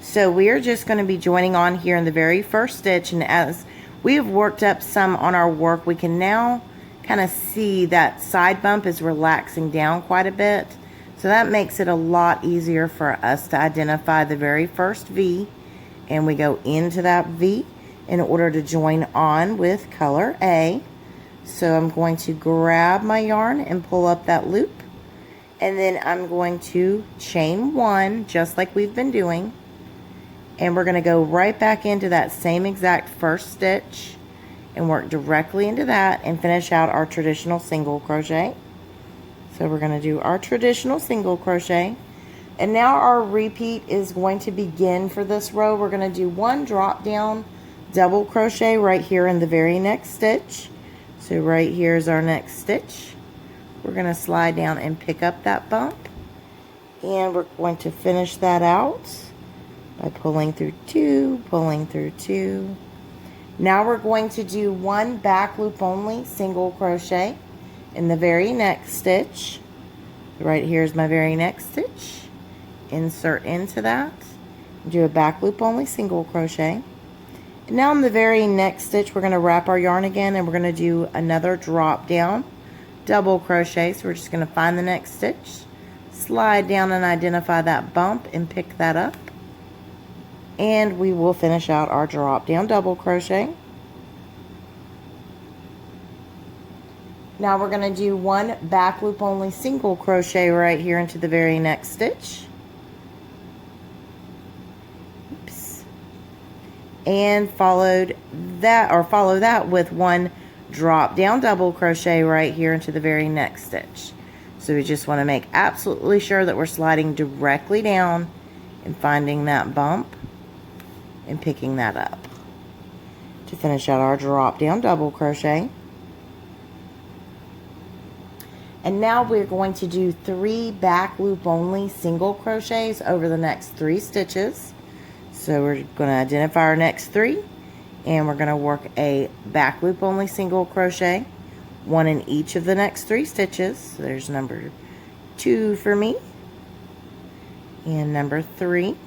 So we are just going to be joining on here in the very first stitch, and as we have worked up some on our work, we can now kind of see that side bump is relaxing down quite a bit. So that makes it a lot easier for us to identify the very first V, and we go into that V in order to join on with color A. So I'm going to grab my yarn and pull up that loop, and then I'm going to chain 1 just like we've been doing, and we're going to go right back into that same exact first stitch and work directly into that and finish out our traditional single crochet. So we're going to do our traditional single crochet, and now our repeat is going to begin for this row. We're going to do 1 drop down double crochet right here in the very next stitch. So right here is our next stitch. We're going to slide down and pick up that bump, and we're going to finish that out by pulling through 2, pulling through 2. Now we're going to do 1 back loop only single crochet in the very next stitch. Right here is my very next stitch. Insert into that, do a back loop only single crochet. And now in the very next stitch, we're going to wrap our yarn again, and we're going to do another drop down double crochet. So we're just going to find the next stitch, slide down and identify that bump and pick that up, and we will finish out our drop down double crochet. Now we're going to do 1 back loop only single crochet right here into the very next stitch. Oops. And follow that with 1 drop down double crochet right here into the very next stitch. So we just want to make absolutely sure that we're sliding directly down and finding that bump and picking that up to finish out our drop down double crochet. And now we're going to do 3 back loop only single crochets over the next 3 stitches. So we're going to identify our next 3, and we're going to work a back loop only single crochet, 1 in each of the next 3 stitches. So there's number 2 for me, and number 3.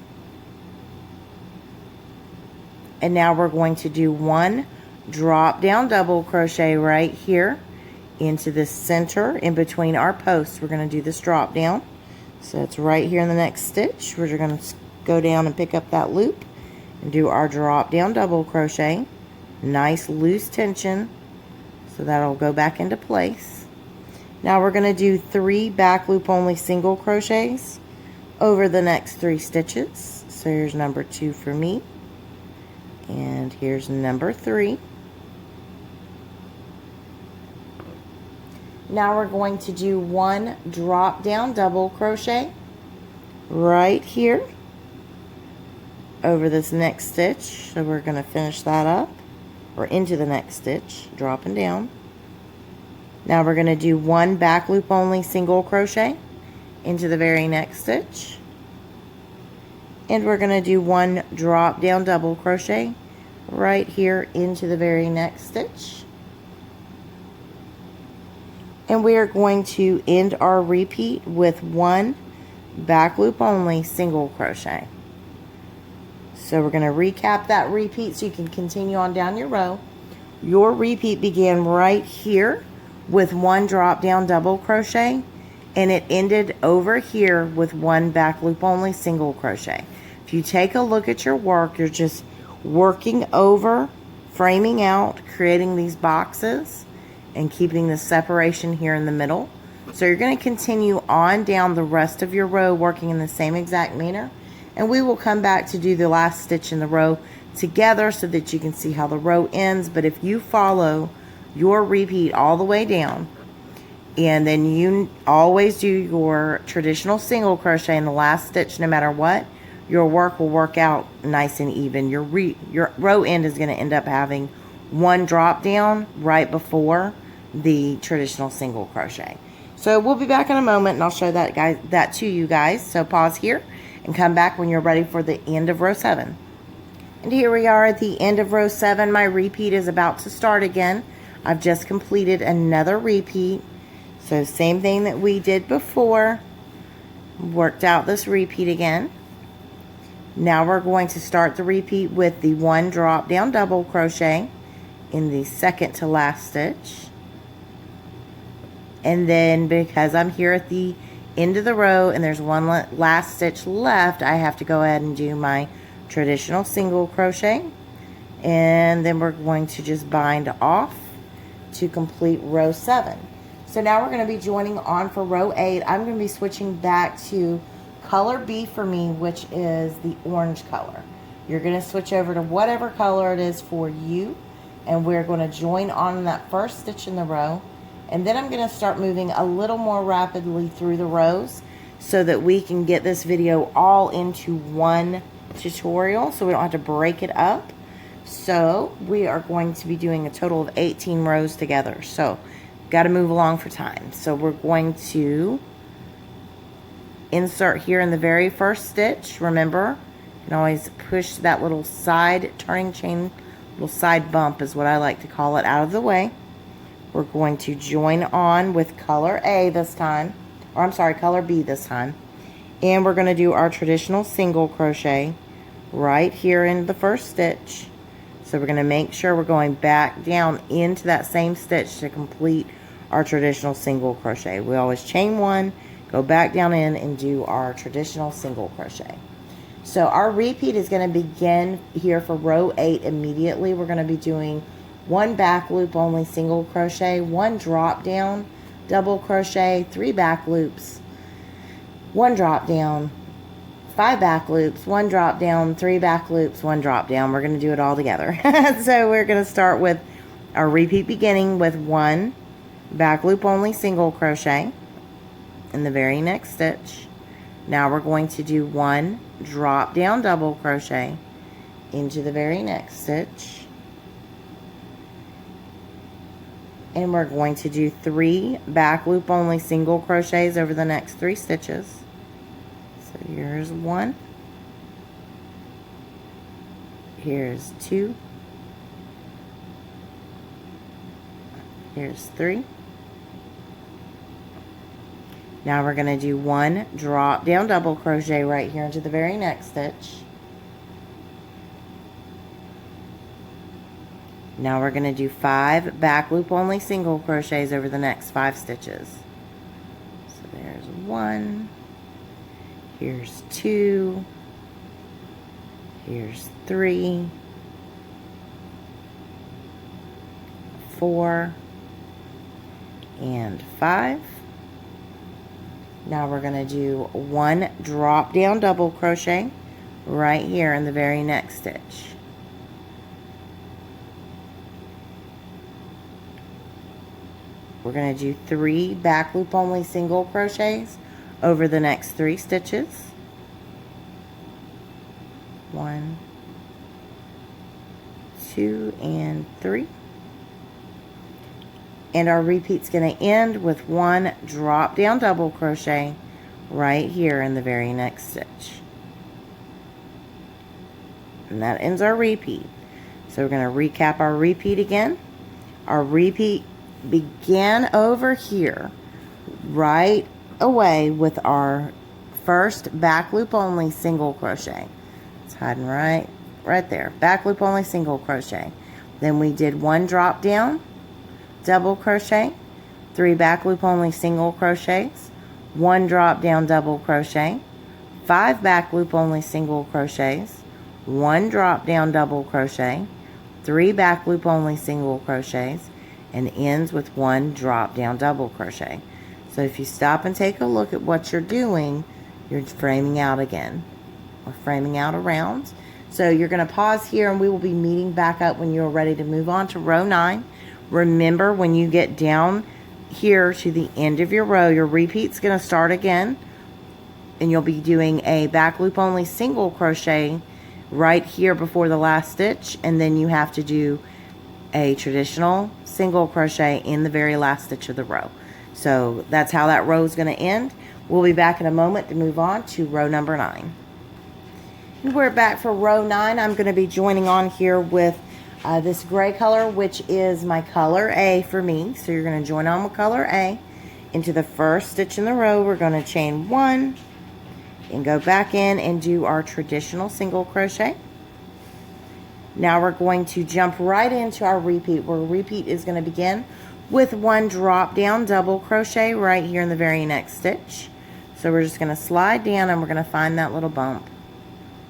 And now we're going to do 1 drop down double crochet right here into the center in between our posts. We're going to do this drop down. So it's right here in the next stitch. We're going to go down and pick up that loop and do our drop down double crochet. Nice loose tension, so that'll go back into place. Now we're going to do 3 back loop only single crochets over the next 3 stitches. So here's number 2 for me, and here's number 3. Now we're going to do 1 drop down double crochet right here over this next stitch. So we're going to finish that up, or into the next stitch, dropping down. Now we're going to do 1 back loop only single crochet into the very next stitch, and we're going to do 1 drop down double crochet right here into the very next stitch. And we are going to end our repeat with 1 back loop only single crochet. So we're going to recap that repeat so you can continue on down your row. Your repeat began right here with 1 drop down double crochet, and it ended over here with 1 back loop only single crochet. If you take a look at your work, you're just working over, framing out, creating these boxes, and keeping the separation here in the middle. So you're going to continue on down the rest of your row working in the same exact manner, and we will come back to do the last stitch in the row together so that you can see how the row ends. But if you follow your repeat all the way down, and then you always do your traditional single crochet in the last stitch no matter what, your work will work out nice and even. Your row end is going to end up having 1 drop down right before the traditional single crochet. So we'll be back in a moment, and I'll show that to you guys. So pause here and come back when you're ready for the end of row 7. And here we are at the end of row 7. My repeat is about to start again. I've just completed another repeat. So same thing that we did before. Worked out this repeat again. Now we're going to start the repeat with the 1 drop down double crochet in the second to last stitch. And then because I'm here at the into the row and there's one last stitch left, I have to go ahead and do my traditional single crochet, and then we're going to just bind off to complete row 7. So now we're going to be joining on for row 8. I'm going to be switching back to color B for me, which is the orange color. You're going to switch over to whatever color it is for you, and we're going to join on in that first stitch in the row, and then I'm going to start moving a little more rapidly through the rows so that we can get this video all into one tutorial so we don't have to break it up. So we are going to be doing a total of 18 rows together, so got to move along for time. So we're going to insert here in the very first stitch. Remember, you can always push that little side turning chain, little side bump is what I like to call it, out of the way. We're going to join on with color A this time, or I'm sorry, color B this time, and we're going to do our traditional single crochet right here in the first stitch. So we're going to make sure we're going back down into that same stitch to complete our traditional single crochet. We always chain one, go back down in, and do our traditional single crochet. So our repeat is going to begin here for row 8 immediately. We're going to be doing one back loop only single crochet, one drop down double crochet, 3 back loops, one drop down, 5 back loops, one drop down, 3 back loops, one drop down. We're going to do it all together. So we're going to start with our repeat beginning with one back loop only single crochet in the very next stitch. Now we're going to do one drop down double crochet into the very next stitch, and we're going to do 3 back loop only single crochets over the next 3 stitches. So here's 1, here's 2, here's 3. Now we're going to do 1 drop down double crochet right here into the very next stitch. Now we're going to do 5 back loop only single crochets over the next 5 stitches. So there's 1, here's 2, here's 3, 4, and 5. Now we're going to do 1 drop down double crochet right here in the very next stitch. We're going to do 3 back loop only single crochets over the next 3 stitches. 1, 2, and 3. And our repeat's going to end with 1 drop down double crochet right here in the very next stitch. And that ends our repeat. So we're going to recap our repeat again. Our repeat began over here right away with our first back loop only single crochet. It's hiding right there. Back loop only single crochet. Then we did 1 drop down double crochet, 3 back loop only single crochets, 1 drop down double crochet, 5 back loop only single crochets, 1 drop down double crochet, 3 back loop only single crochets, and ends with 1 drop down double crochet. So if you stop and take a look at what you're doing, you're framing out again, or framing out around. So you're going to pause here, and we will be meeting back up when you're ready to move on to row 9. Remember, when you get down here to the end of your row, your repeat's going to start again, and you'll be doing a back loop only single crochet right here before the last stitch, and then you have to do a traditional single crochet in the very last stitch of the row. So that's how that row is going to end. We'll be back in a moment to move on to row number 9. And we're back for row 9. I'm going to be joining on here with this gray color, which is my color A for me. So you're going to join on with color A into the first stitch in the row. We're going to chain 1 and go back in and do our traditional single crochet. Now we're going to jump right into our repeat, where repeat is going to begin with 1 drop down double crochet right here in the very next stitch. So we're just going to slide down and we're going to find that little bump.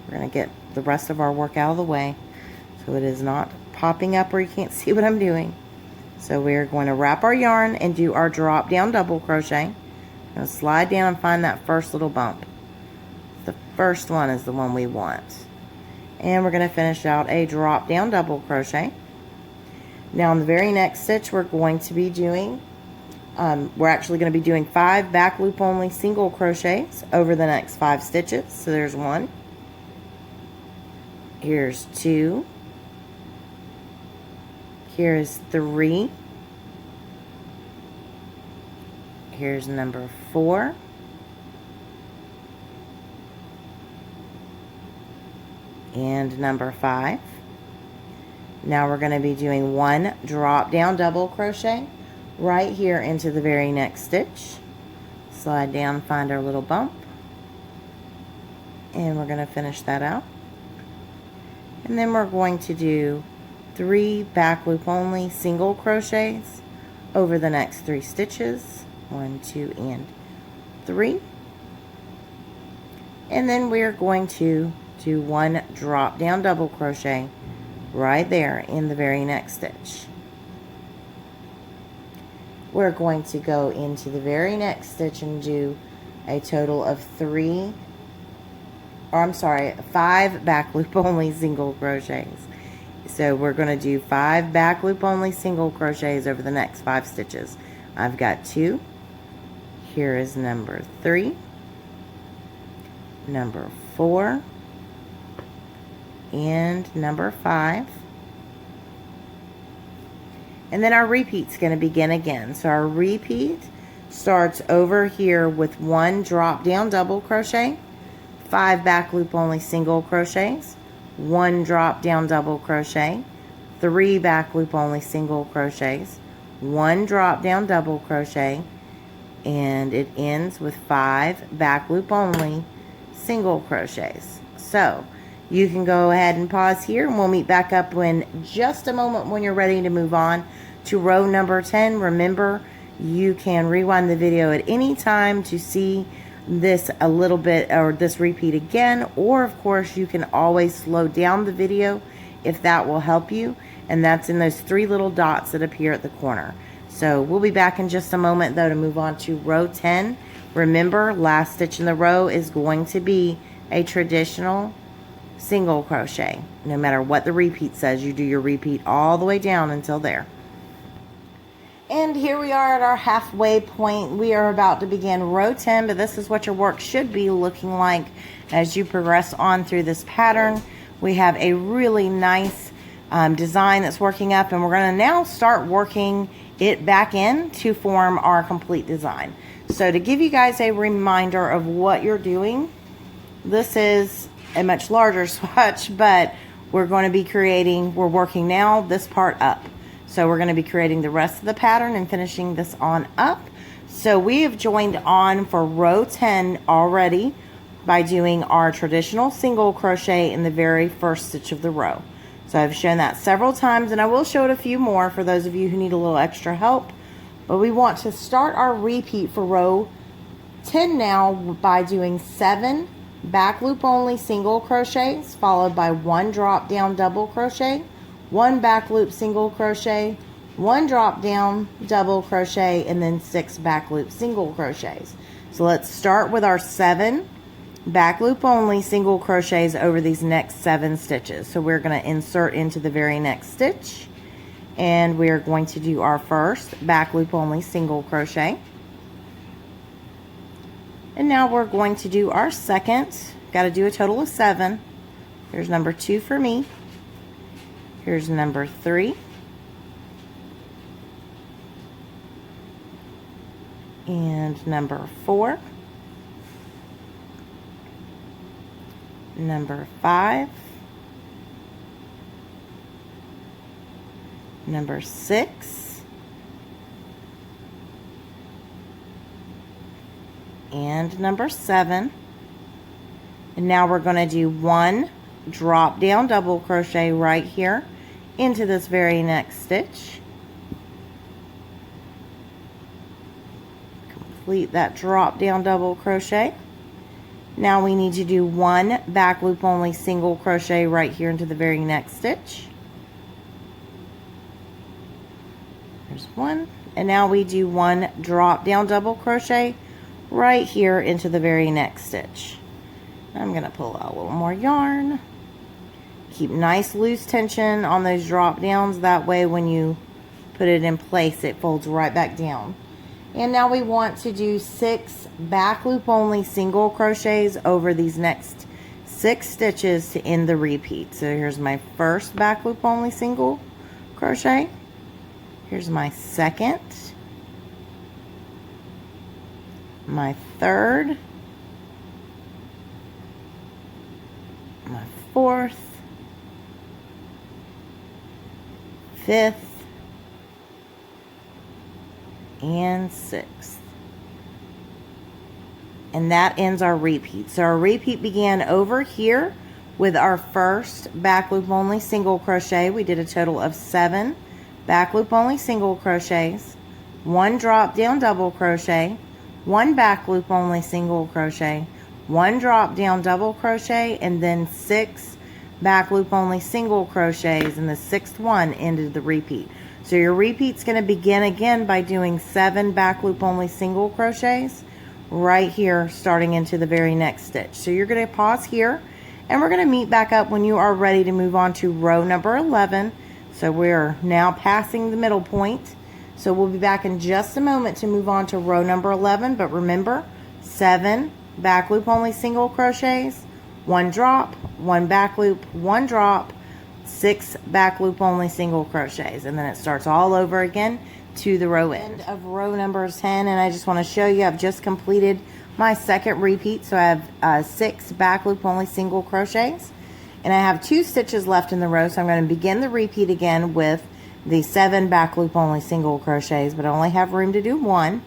We're going to get the rest of our work out of the way so it is not popping up where you can't see what I'm doing. So we're going to wrap our yarn and do our drop down double crochet. Going to slide down and find that first little bump. The first one is the one we want. And we're going to finish out a drop down double crochet. Now in the very next stitch we're going to be doing, we're actually going to be doing 5 back loop only single crochets over the next 5 stitches. So there's 1. Here's 2. Here's 3. Here's number 4. And number 5. Now we're going to be doing 1 drop down double crochet right here into the very next stitch. Slide down, find our little bump, and we're going to finish that out. And then we're going to do 3 back loop only single crochets over the next 3 stitches. 1, 2, and 3. And then we're going to do 1 drop down double crochet right there in the very next stitch. We're going to go into the very next stitch and do a total of 5 back loop only single crochets. So we're going to do 5 back loop only single crochets over the next 5 stitches. I've got 2. Here is number 3, number 4, and number 5. And then our repeat's going to begin again. So our repeat starts over here with 1 drop down double crochet, 5 back loop only single crochets, 1 drop down double crochet, 3 back loop only single crochets, 1 drop down double crochet, and it ends with 5 back loop only single crochets. So you can go ahead and pause here, and we'll meet back up in just a moment when you're ready to move on to row number 10. Remember, you can rewind the video at any time to see this a little bit, or this repeat again, or of course you can always slow down the video if that will help you, and that's in those 3 little dots that appear at the corner. So we'll be back in just a moment though to move on to row 10. Remember, last stitch in the row is going to be a traditional single crochet. No matter what the repeat says, you do your repeat all the way down until there. And here we are at our halfway point. We are about to begin row 10, but this is what your work should be looking like as you progress on through this pattern. We have a really nice design that's working up, and we're going to now start working it back in to form our complete design. So to give you guys a reminder of what you're doing, this is a much larger swatch, but we're going to be we're working now this part up. So we're going to be creating the rest of the pattern and finishing this on up. So we have joined on for row 10 already by doing our traditional single crochet in the very first stitch of the row. So I've shown that several times, and I will show it a few more for those of you who need a little extra help. But we want to start our repeat for row 10 now by doing 7 back loop only single crochets, followed by 1 drop down double crochet, 1 back loop single crochet, 1 drop down double crochet, and then 6 back loop single crochets. So let's start with our 7 back loop only single crochets over these next 7 stitches. So we're going to insert into the very next stitch, and we're going to do our first back loop only single crochet. And now we're going to do our second. Got to do a total of 7. Here's number 2 for me. Here's number 3. And number 4. Number 5. Number 6. And number 7. And now we're going to do 1 drop down double crochet right here into this very next stitch. complete that drop down double crochet. Now we need to do one back loop only single crochet right here into the very next stitch. There's one, and now we do one drop down double crochet right here into the very next stitch. I'm going to pull out a little more yarn. Keep nice loose tension on those drop downs, that way when you put it in place it folds right back down. And now we want to do 6 back loop only single crochets over these next 6 stitches to end the repeat. So here's my first back loop only single crochet. Here's my second, my third, my fourth, fifth, and 6th. And that ends our repeat. So our repeat began over here with our first back loop only single crochet. We did a total of 7 back loop only single crochets, 1 drop down double crochet, 1 back loop only single crochet, 1 drop down double crochet, and then 6 back loop only single crochets, and the 6th one ended the repeat. So your repeat's going to begin again by doing 7 back loop only single crochets right here starting into the very next stitch. So you're going to pause here, and we're going to meet back up when you are ready to move on to row number 11. So we're now passing the middle point. So we'll be back in just a moment to move on to row number 11. But remember, 7 back loop only single crochets, 1 drop, 1 back loop, 1 drop, 6 back loop only single crochets, and then it starts all over again to the row end of row number 10. And I just want to show you I've just completed my second repeat. So I have 6 back loop only single crochets, and I have 2 stitches left in the row. So I'm going to begin the repeat again with the 7 back loop only single crochets, but I only have room to do 1.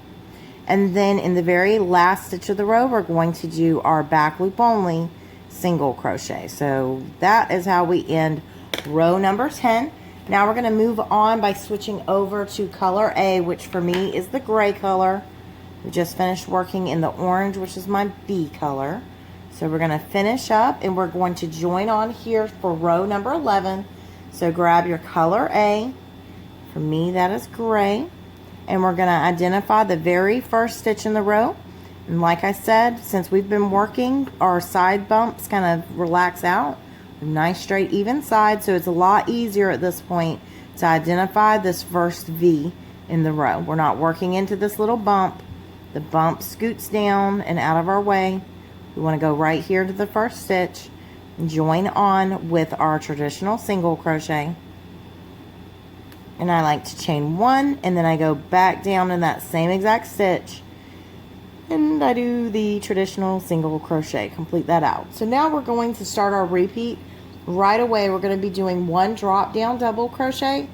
And then in the very last stitch of the row, we're going to do our back loop only single crochet. So that is how we end row number 10. Now we're going to move on by switching over to color A, which for me is the gray color. We just finished working in the orange, which is my B color. So we're going to finish up, and we're going to join on here for row number 11. So grab your color A. For me, that is gray. And we're going to identify the very first stitch in the row. And like I said, since we've been working, our side bumps kind of relax out. Nice straight even side, so it's a lot easier at this point to identify this first V in the row. We're not working into this little bump. The bump scoots down and out of our way. We want to go right here to the first stitch and join on with our traditional single crochet. And I like to chain 1, and then I go back down in that same exact stitch, and I do the traditional single crochet, complete that out. So now we're going to start our repeat. Right away, we're going to be doing 1 drop down double crochet,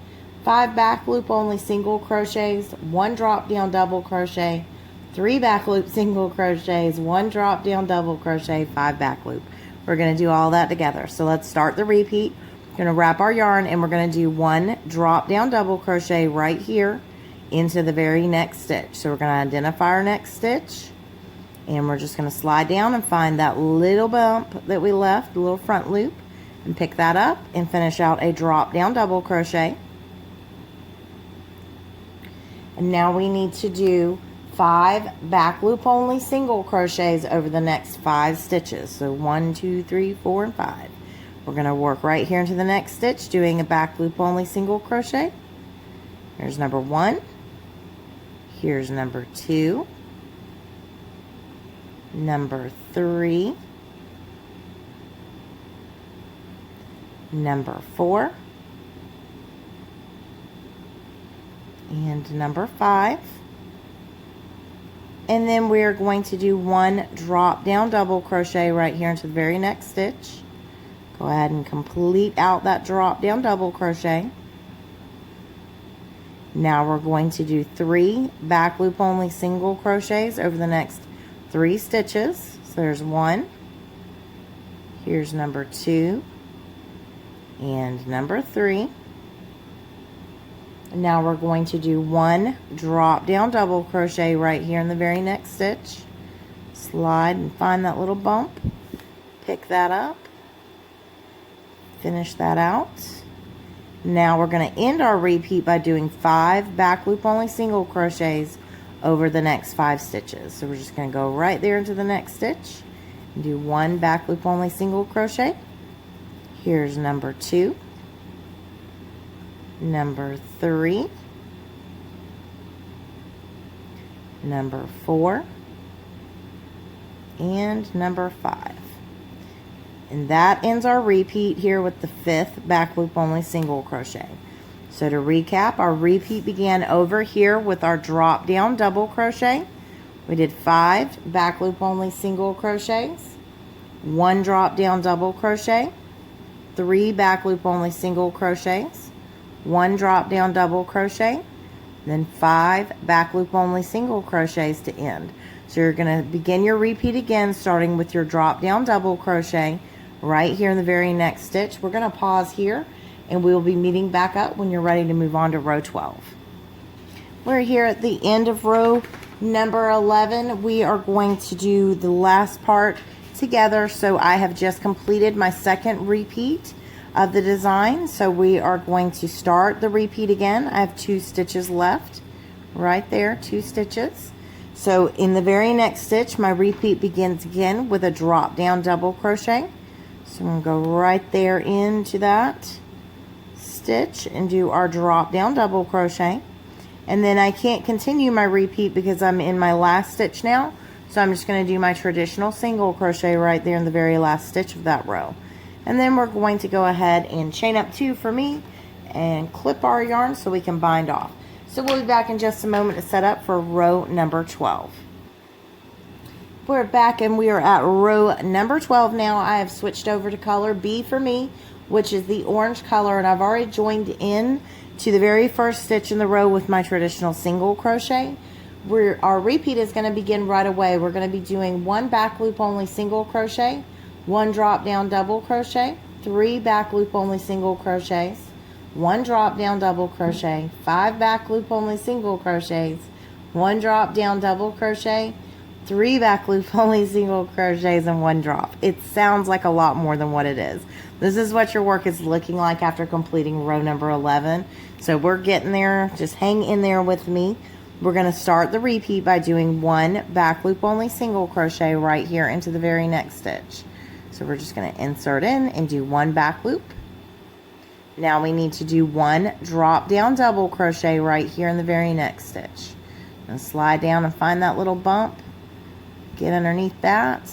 5 back loop only single crochets, 1 drop down double crochet, 3 back loop single crochets, 1 drop down double crochet, 5 back loop. We're going to do all that together. So let's start the repeat. We're going to wrap our yarn, and we're going to do 1 drop down double crochet right here into the very next stitch. So we're going to identify our next stitch, and we're just going to slide down and find that little bump that we left, the little front loop, and pick that up and finish out a drop down double crochet. And now we need to do 5 back loop only single crochets over the next 5 stitches. So 1, 2, 3, 4, and 5. We're going to work right here into the next stitch doing a back loop only single crochet. Here's number 1. Here's number 2. Number 3. Number 4. And number 5. And then we're going to do 1 drop down double crochet right here into the very next stitch. Go ahead and complete out that drop down double crochet. Now we're going to do 3 back loop only single crochets over the next 3 stitches. So there's 1. Here's number 2. And number 3. Now we're going to do one drop down double crochet right here in the very next stitch. Slide and find that little bump, pick that up, finish that out. Now we're going to end our repeat by doing 5 back loop only single crochets over the next 5 stitches. So we're just going to go right there into the next stitch and do 1 back loop only single crochet. Here's number 2, number 3, number 4, and number 5. And that ends our repeat here with the 5th back loop only single crochet. So to recap, our repeat began over here with our drop down double crochet. We did 5 back loop only single crochets, 1 drop down double crochet, 3 back loop only single crochets, 1 drop down double crochet, then 5 back loop only single crochets to end. So you're going to begin your repeat again, starting with your drop down double crochet right here in the very next stitch. We're going to pause here and we'll be meeting back up when you're ready to move on to row 12. We're here at the end of row number 11. We are going to do the last part together. So I have just completed my second repeat of the design. So we are going to start the repeat again. I have 2 stitches left right there, 2 stitches. So in the very next stitch, my repeat begins again with a drop down double crochet. So I'm going to go right there into that stitch and do our drop down double crochet. And then I can't continue my repeat because I'm in my last stitch now. So I'm just going to do my traditional single crochet right there in the very last stitch of that row. And then we're going to go ahead and chain up 2 for me and clip our yarn so we can bind off. So we'll be back in just a moment to set up for row number 12. We're back and we are at row number 12 now. I have switched over to color B for me, which is the orange color, and I've already joined in to the very first stitch in the row with my traditional single crochet. Our repeat is going to begin right away. We're going to be doing 1 back loop only single crochet, 1 drop down double crochet, 3 back loop only single crochets, 1 drop down double crochet, 5 back loop only single crochets, 1 drop down double crochet, 3 back loop only single crochets, and 1 drop. It sounds like a lot more than what it is. This is what your work is looking like after completing row number 11. So we're getting there. Just hang in there with me. We're going to start the repeat by doing 1 back loop only single crochet right here into the very next stitch. So we're just going to insert in and do 1 back loop. Now we need to do 1 drop down double crochet right here in the very next stitch. And slide down and find that little bump. Get underneath that.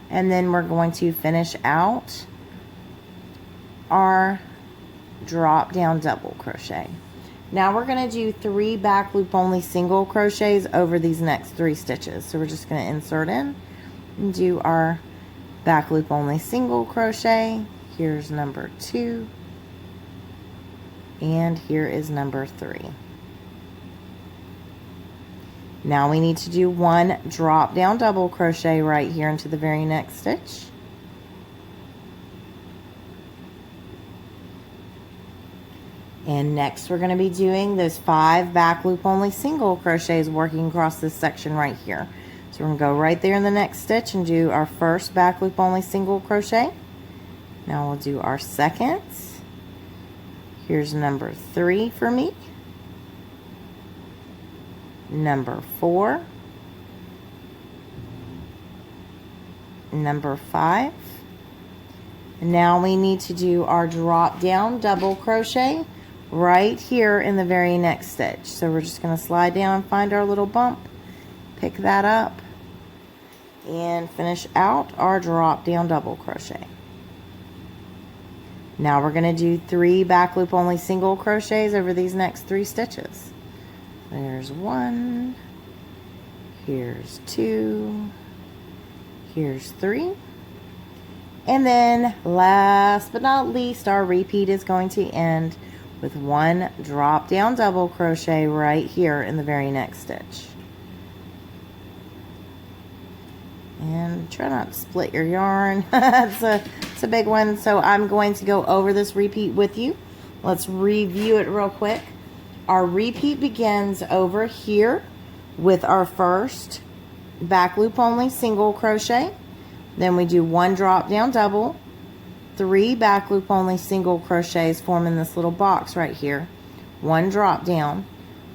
And then we're going to finish out our drop down double crochet. Now we're going to do 3 back loop only single crochets over these next 3 stitches. So we're just going to insert in and do our back loop only single crochet. Here's number 2. And here is number 3. Now we need to do 1 drop down double crochet right here into the very next stitch. And next we're going to be doing those 5 back loop only single crochets working across this section right here. So we're going to go right there in the next stitch and do our first back loop only single crochet. Now we'll do our second. Here's number 3 for me. Number 4. Number 5. And now we need to do our drop down double crochet right here in the very next stitch. So we're just going to slide down and find our little bump, pick that up, and finish out our drop down double crochet. Now we're going to do 3 back loop only single crochets over these next 3 stitches. There's 1, here's 2, here's 3, and then last but not least, our repeat is going to end with 1 drop down double crochet right here in the very next stitch. And try not to split your yarn. It's a big one, so I'm going to go over this repeat with you. Let's review it real quick. Our repeat begins over here with our first back loop only single crochet. Then we do 1 drop down double, 3 back loop only single crochets forming this little box right here, 1 drop down.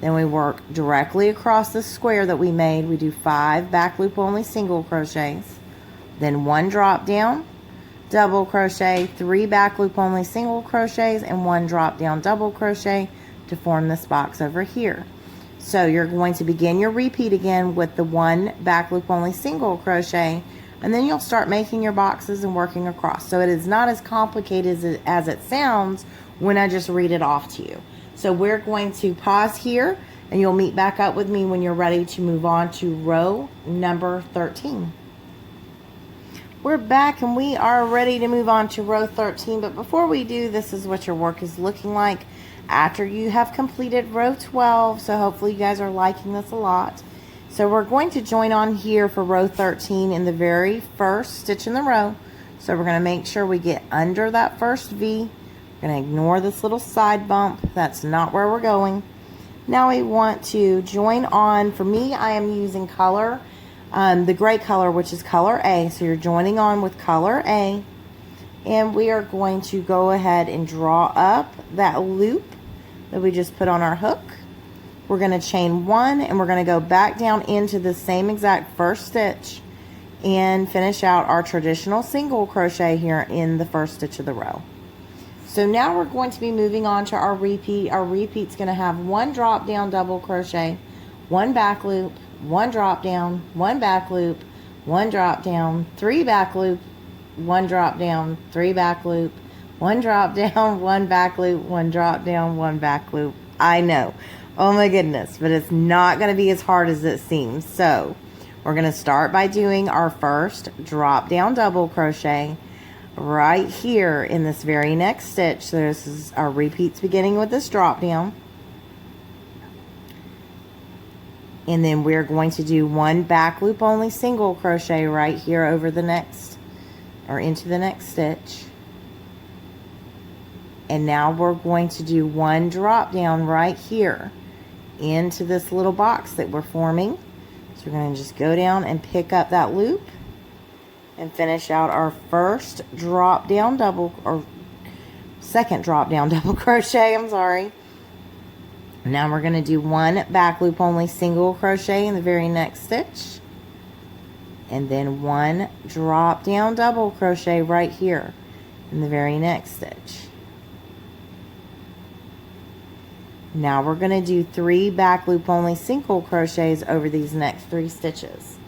Then we work directly across the square that we made. We do 5 back loop only single crochets, then 1 drop down, double crochet, 3 back loop only single crochets, and 1 drop down double crochet to form this box over here. So you're going to begin your repeat again with the 1 back loop only single crochet, and then you'll start making your boxes and working across. So it is not as complicated as it sounds when I just read it off to you. So we're going to pause here, and you'll meet back up with me when you're ready to move on to row number 13. We're back and we are ready to move on to row 13, but before we do, this is what your work is looking like after you have completed row 12. So hopefully you guys are liking this a lot. So we're going to join on here for row 13 in the very first stitch in the row. So we're going to make sure we get under that first V. We're going to ignore this little side bump. That's not where we're going. Now we want to join on. For me, I am using color, the gray color, which is color A. So you're joining on with color A. And we are going to go ahead and draw up that loop that we just put on our hook. We're going to chain 1, and we're going to go back down into the same exact first stitch and finish out our traditional single crochet here in the first stitch of the row. So now we're going to be moving on to our repeat. Our repeat's going to have 1 drop down double crochet, 1 back loop, 1 drop down, 1 back loop, 1 drop down, 3 back loop, 1 drop down, 3 back loop, 1 drop down, 1 back loop, 1 drop down, 1 back loop. I know. Oh my goodness, but it's not going to be as hard as it seems. So we're going to start by doing our first drop down double crochet right here in this very next stitch. So this is our repeats beginning with this drop down. And then we're going to do 1 back loop only single crochet right here over the next, or into the next stitch. And now we're going to do 1 drop down right here into this little box that we're forming. So we're going to just go down and pick up that loop and finish out our first drop down double, or second drop down double crochet, I'm sorry. Now we're going to do 1 back loop only single crochet in the very next stitch, and then 1 drop down double crochet right here in the very next stitch. Now we're going to do 3 back loop only single crochets over these next 3 stitches.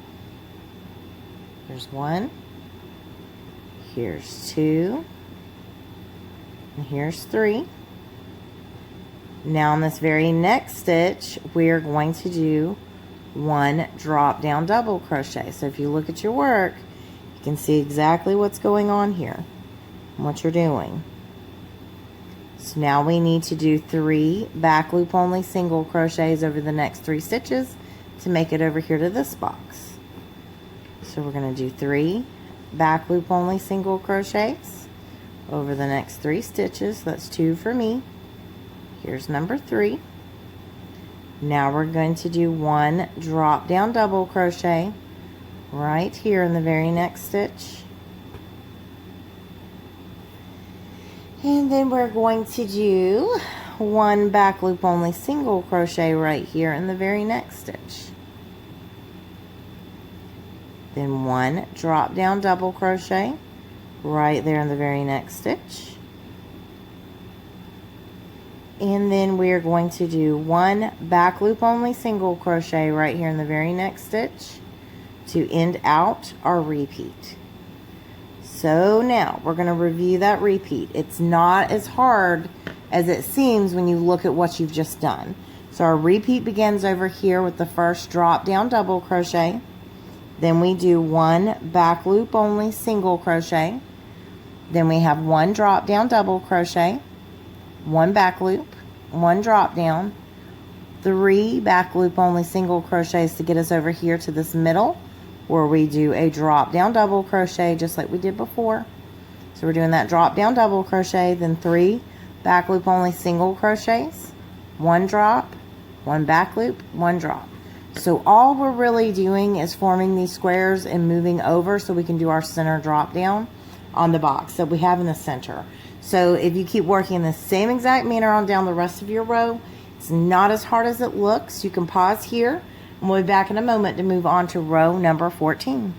Here's 1, here's 2, and here's 3. Now in this very next stitch, we are going to do 1 drop down double crochet. So if you look at your work, you can see exactly what's going on here and what you're doing. So now we need to do 3 back loop only single crochets over the next 3 stitches to make it over here to this box. So we're going to do 3 back loop only single crochets over the next 3 stitches. That's 2 for me. Here's number 3. Now we're going to do 1 drop down double crochet right here in the very next stitch. And then we're going to do 1 back loop only single crochet right here in the very next stitch. Then 1 drop down double crochet right there in the very next stitch. And then we're going to do 1 back loop only single crochet right here in the very next stitch to end out our repeat. So now we're going to review that repeat. It's not as hard as it seems when you look at what you've just done. So our repeat begins over here with the first drop down double crochet. Then we do 1 back loop only single crochet. Then we have 1 drop down double crochet, 1 back loop, 1 drop down, 3 back loop only single crochets to get us over here to this middle where we do a drop down double crochet just like we did before. So we're doing that drop down double crochet, then 3 back loop only single crochets, one drop, one back loop, one drop. So all we're really doing is forming these squares and moving over so we can do our center drop down on the box that we have in the center. So if you keep working in the same exact manner on down the rest of your row, it's not as hard as it looks. You can pause here and we'll be back in a moment to move on to row number 14.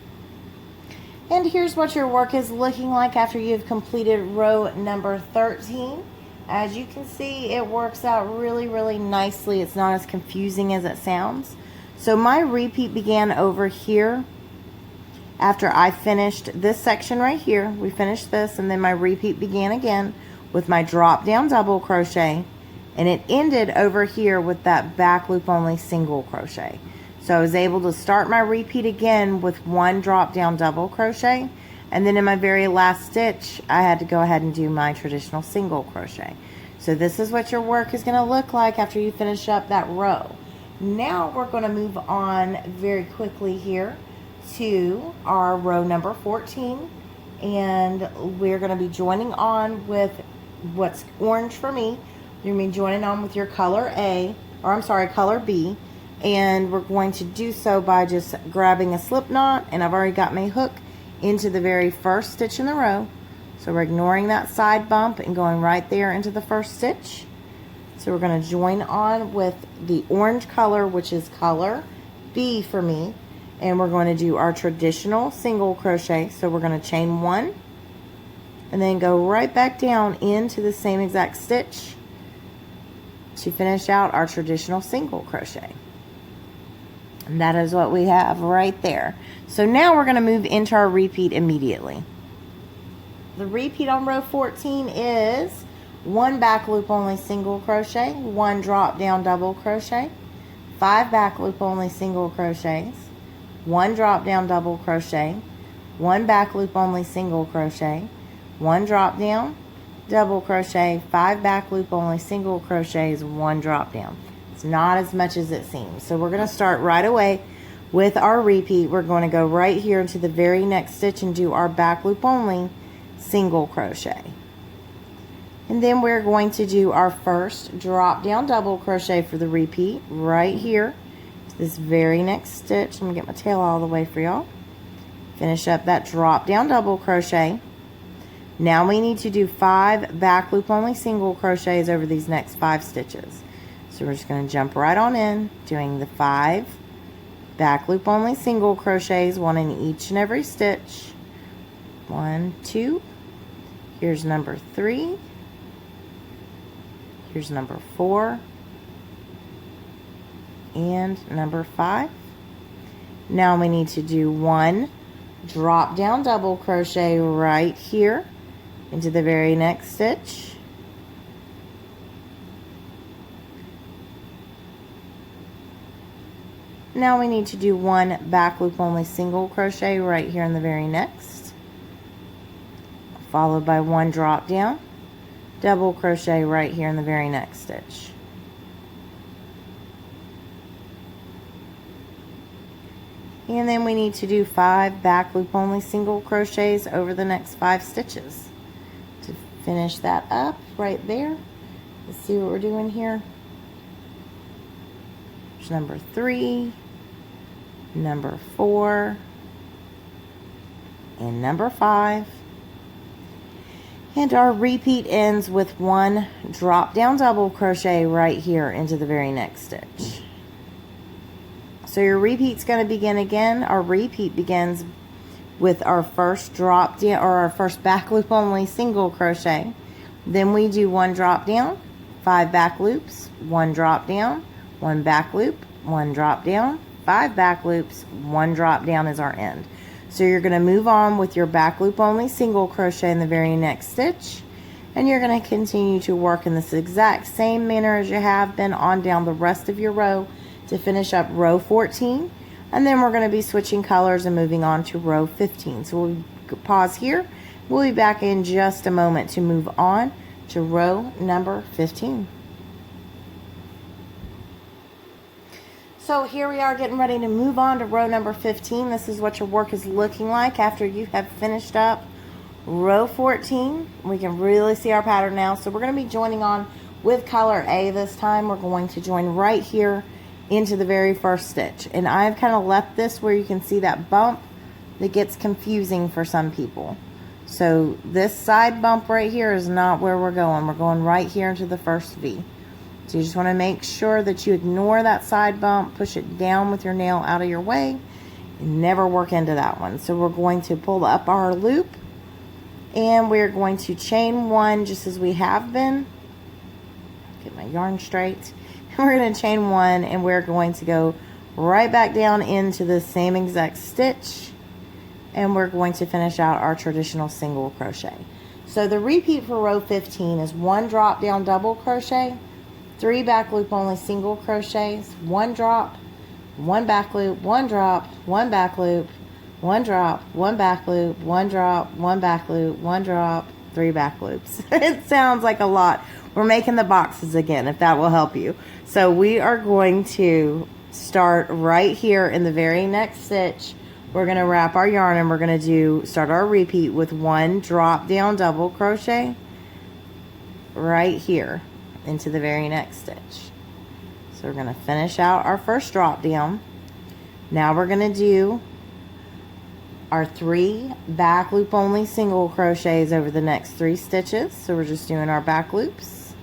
And here's what your work is looking like after you've completed row number 13. As you can see, it works out really, really nicely. It's not as confusing as it sounds. So my repeat began over here after I finished this section right here. We finished this, and then my repeat began again with my drop down double crochet, and it ended over here with that back loop only single crochet. So I was able to start my repeat again with one drop down double crochet, and then in my very last stitch I had to go ahead and do my traditional single crochet. So this is what your work is going to look like after you finish up that row. Now we're going to move on very quickly here to our row number 14, and we're going to be joining on with what's orange for me. You're going to be joining on with your color color B, and we're going to do so by just grabbing a slip knot, and I've already got my hook into the very first stitch in the row. So we're ignoring that side bump and going right there into the first stitch. So we're going to join on with the orange color, which is color B for me, and we're going to do our traditional single crochet. So we're going to chain one and then go right back down into the same exact stitch to finish out our traditional single crochet. And that is what we have right there. So now we're going to move into our repeat immediately. The repeat on row 14 is one back loop only single crochet, one drop down double crochet, 5 back loop only single crochets, one drop down double crochet, one back loop only single crochet, one drop down double crochet, 5 back loop only single crochets, one drop down. It's not as much as it seems. So we're going to start right away with our repeat. We're going to go right here into the very next stitch and do our back loop only single crochet. And then we're going to do our first drop down double crochet for the repeat right here to this very next stitch. I'm going to get my tail all the way for y'all. Finish up that drop down double crochet. Now we need to do 5 back loop only single crochets over these next 5 stitches. So we're just going to jump right on in, doing the 5 back loop only single crochets, one in each and every stitch. 1, 2, here's number 3, here's number 4, and number 5. Now we need to do 1 drop down double crochet right here into the very next stitch. Now we need to do 1 back loop only single crochet right here in the very next, followed by 1 drop down double crochet right here in the very next stitch. And then we need to do 5 back loop only single crochets over the next 5 stitches to finish that up right there. Let's see what we're doing here. There's number 3, number 4, and number 5. And our repeat ends with 1 drop down double crochet right here into the very next stitch. So your repeat's going to begin again. Our repeat begins with our first drop down, or our first back loop only single crochet. Then we do 1 drop down, 5 back loops, 1 drop down, 1 back loop, 1 drop down, 5 back loops, 1 drop down is our end. So you're going to move on with your back loop only single crochet in the very next stitch, and you're going to continue to work in this exact same manner as you have been on down the rest of your row to finish up row 14, and then we're going to be switching colors and moving on to row 15. So we'll pause here. We'll be back in just a moment to move on to row number 15. So here we are getting ready to move on to row number 15. This is what your work is looking like after you have finished up row 14. We can really see our pattern now. So we're going to be joining on with color A this time, we're going to join right here into the very first stitch. And I've kind of left this where you can see that bump that gets confusing for some people. So this side bump right here is not where we're going. We're going right here into the first V. So you just want to make sure that you ignore that side bump, push it down with your nail out of your way, and never work into that one. So we're going to pull up our loop, and we're going to chain one just as we have been. Get my yarn straight. And we're going to chain one, and we're going to go right back down into the same exact stitch, and we're going to finish out our traditional single crochet. So the repeat for row 15 is 1 drop down double crochet, 3 back loop only single crochets, 1 drop, 1 back loop, 1 drop, 1 back loop, 1 drop, 1 back loop, 1 drop, 1 back loop, 1 drop, 3 back loops. It sounds like a lot. We're making the boxes again, if that will help you. So we are going to start right here in the very next stitch. We're going to wrap our yarn, and we're going to start our repeat with 1 drop down double crochet right here into the very next stitch. So we're going to finish out our first drop down. Now we're going to do our 3 back loop only single crochets over the next 3 stitches. So we're just doing our back loops.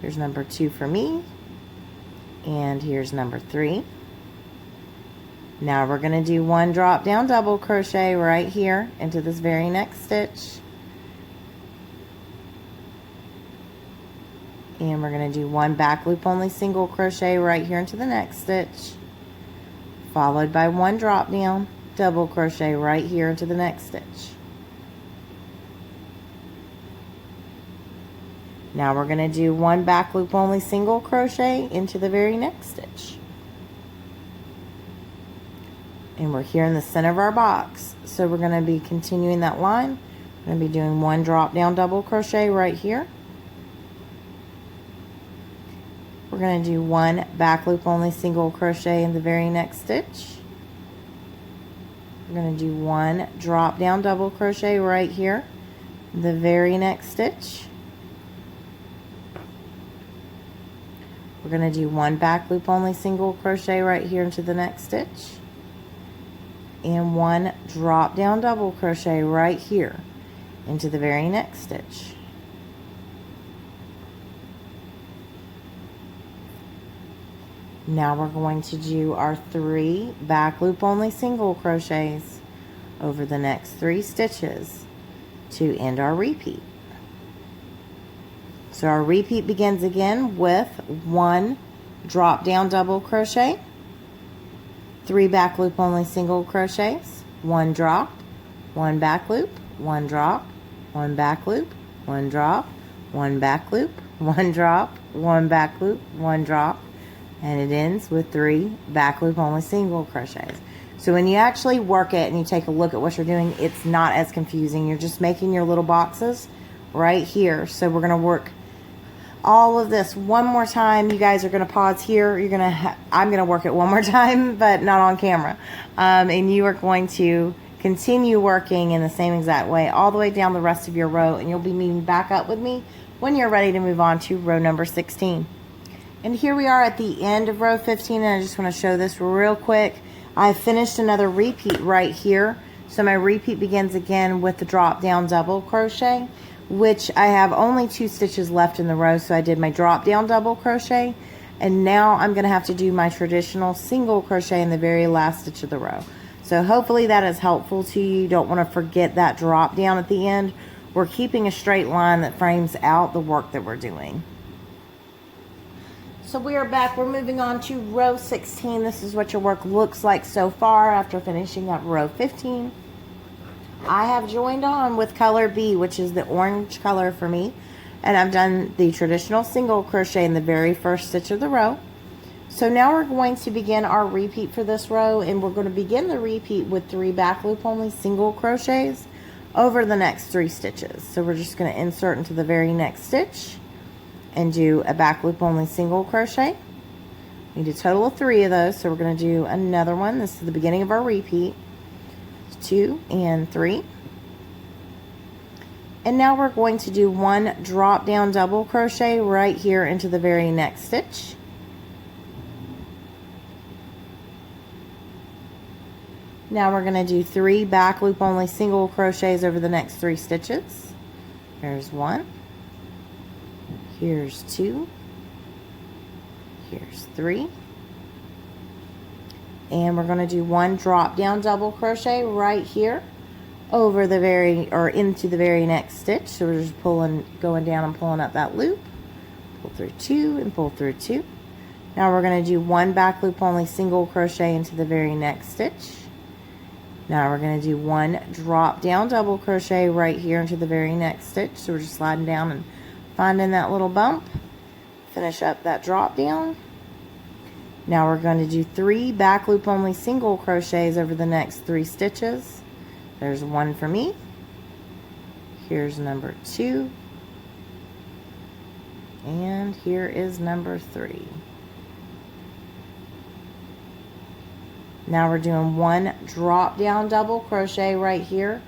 Here's number 2 for me, and here's number 3. Now we're going to do 1 drop down double crochet right here into this very next stitch. And we're going to do 1 back loop only single crochet right here into the next stitch, followed by 1 drop down double crochet right here into the next stitch. Now we're going to do 1 back loop only single crochet into the very next stitch. And we're here in the center of our box, so we're going to be continuing that line. We're going to be doing 1 drop down double crochet right here. We're going to do 1 back loop only single crochet in the very next stitch. We're going to do 1 drop down double crochet right here in the very next stitch. We're going to do 1 back loop only single crochet right here into the next stitch, and 1 drop down double crochet right here into the very next stitch. Now we're going to do our 3 back loop only single crochets over the next 3 stitches to end our repeat. So our repeat begins again with 1 drop down double crochet, 3 back loop only single crochets, 1 drop, 1 back loop, 1 drop, 1 back loop, 1 drop, 1 back loop, 1 drop, 1 back loop, 1 drop, and it ends with 3 back loop only single crochets. So when you actually work it and you take a look at what you're doing, it's not as confusing. You're just making your little boxes right here. So we're going to work all of this one more time. You guys are going to pause here. I'm going to work it one more time, but not on camera. And you are going to continue working in the same exact way all the way down the rest of your row, and you'll be meeting back up with me when you're ready to move on to row number 16. And here we are at the end of row 15, and I just want to show this real quick. I finished another repeat right here. So my repeat begins again with the drop down double crochet, which I have only 2 stitches left in the row. So I did my drop down double crochet, and now I'm going to have to do my traditional single crochet in the very last stitch of the row. So hopefully that is helpful to you. You don't want to forget that drop down at the end. We're keeping a straight line that frames out the work that we're doing. So we are back. We're moving on to row 16. This is what your work looks like so far after finishing up row 15. I have joined on with color B, which is the orange color for me, and I've done the traditional single crochet in the very first stitch of the row. So now we're going to begin our repeat for this row, and we're going to begin the repeat with 3 back loop only single crochets over the next 3 stitches. So we're just going to insert into the very next stitch and do a back loop only single crochet. We need a total of 3 of those, so we're going to do another one. This is the beginning of our repeat. 2 and 3, And now we're going to do one drop down double crochet right here into the very next stitch. Now we're going to do 3 back loop only single crochets over the next 3 stitches. There's 1, here's 2, here's 3, and we're going to do one drop down double crochet right here over the into the very next stitch. So we're just going down and pulling up that loop, pull through 2 and pull through 2. Now we're going to do one back loop only single crochet into the very next stitch. Now we're going to do one drop down double crochet right here into the very next stitch. So we're just sliding down and finding that little bump, finish up that drop down. Now we're going to do 3 back loop only single crochets over the next 3 stitches. There's 1 for me, here's number 2, and here is number 3. Now we're doing one drop down double crochet right here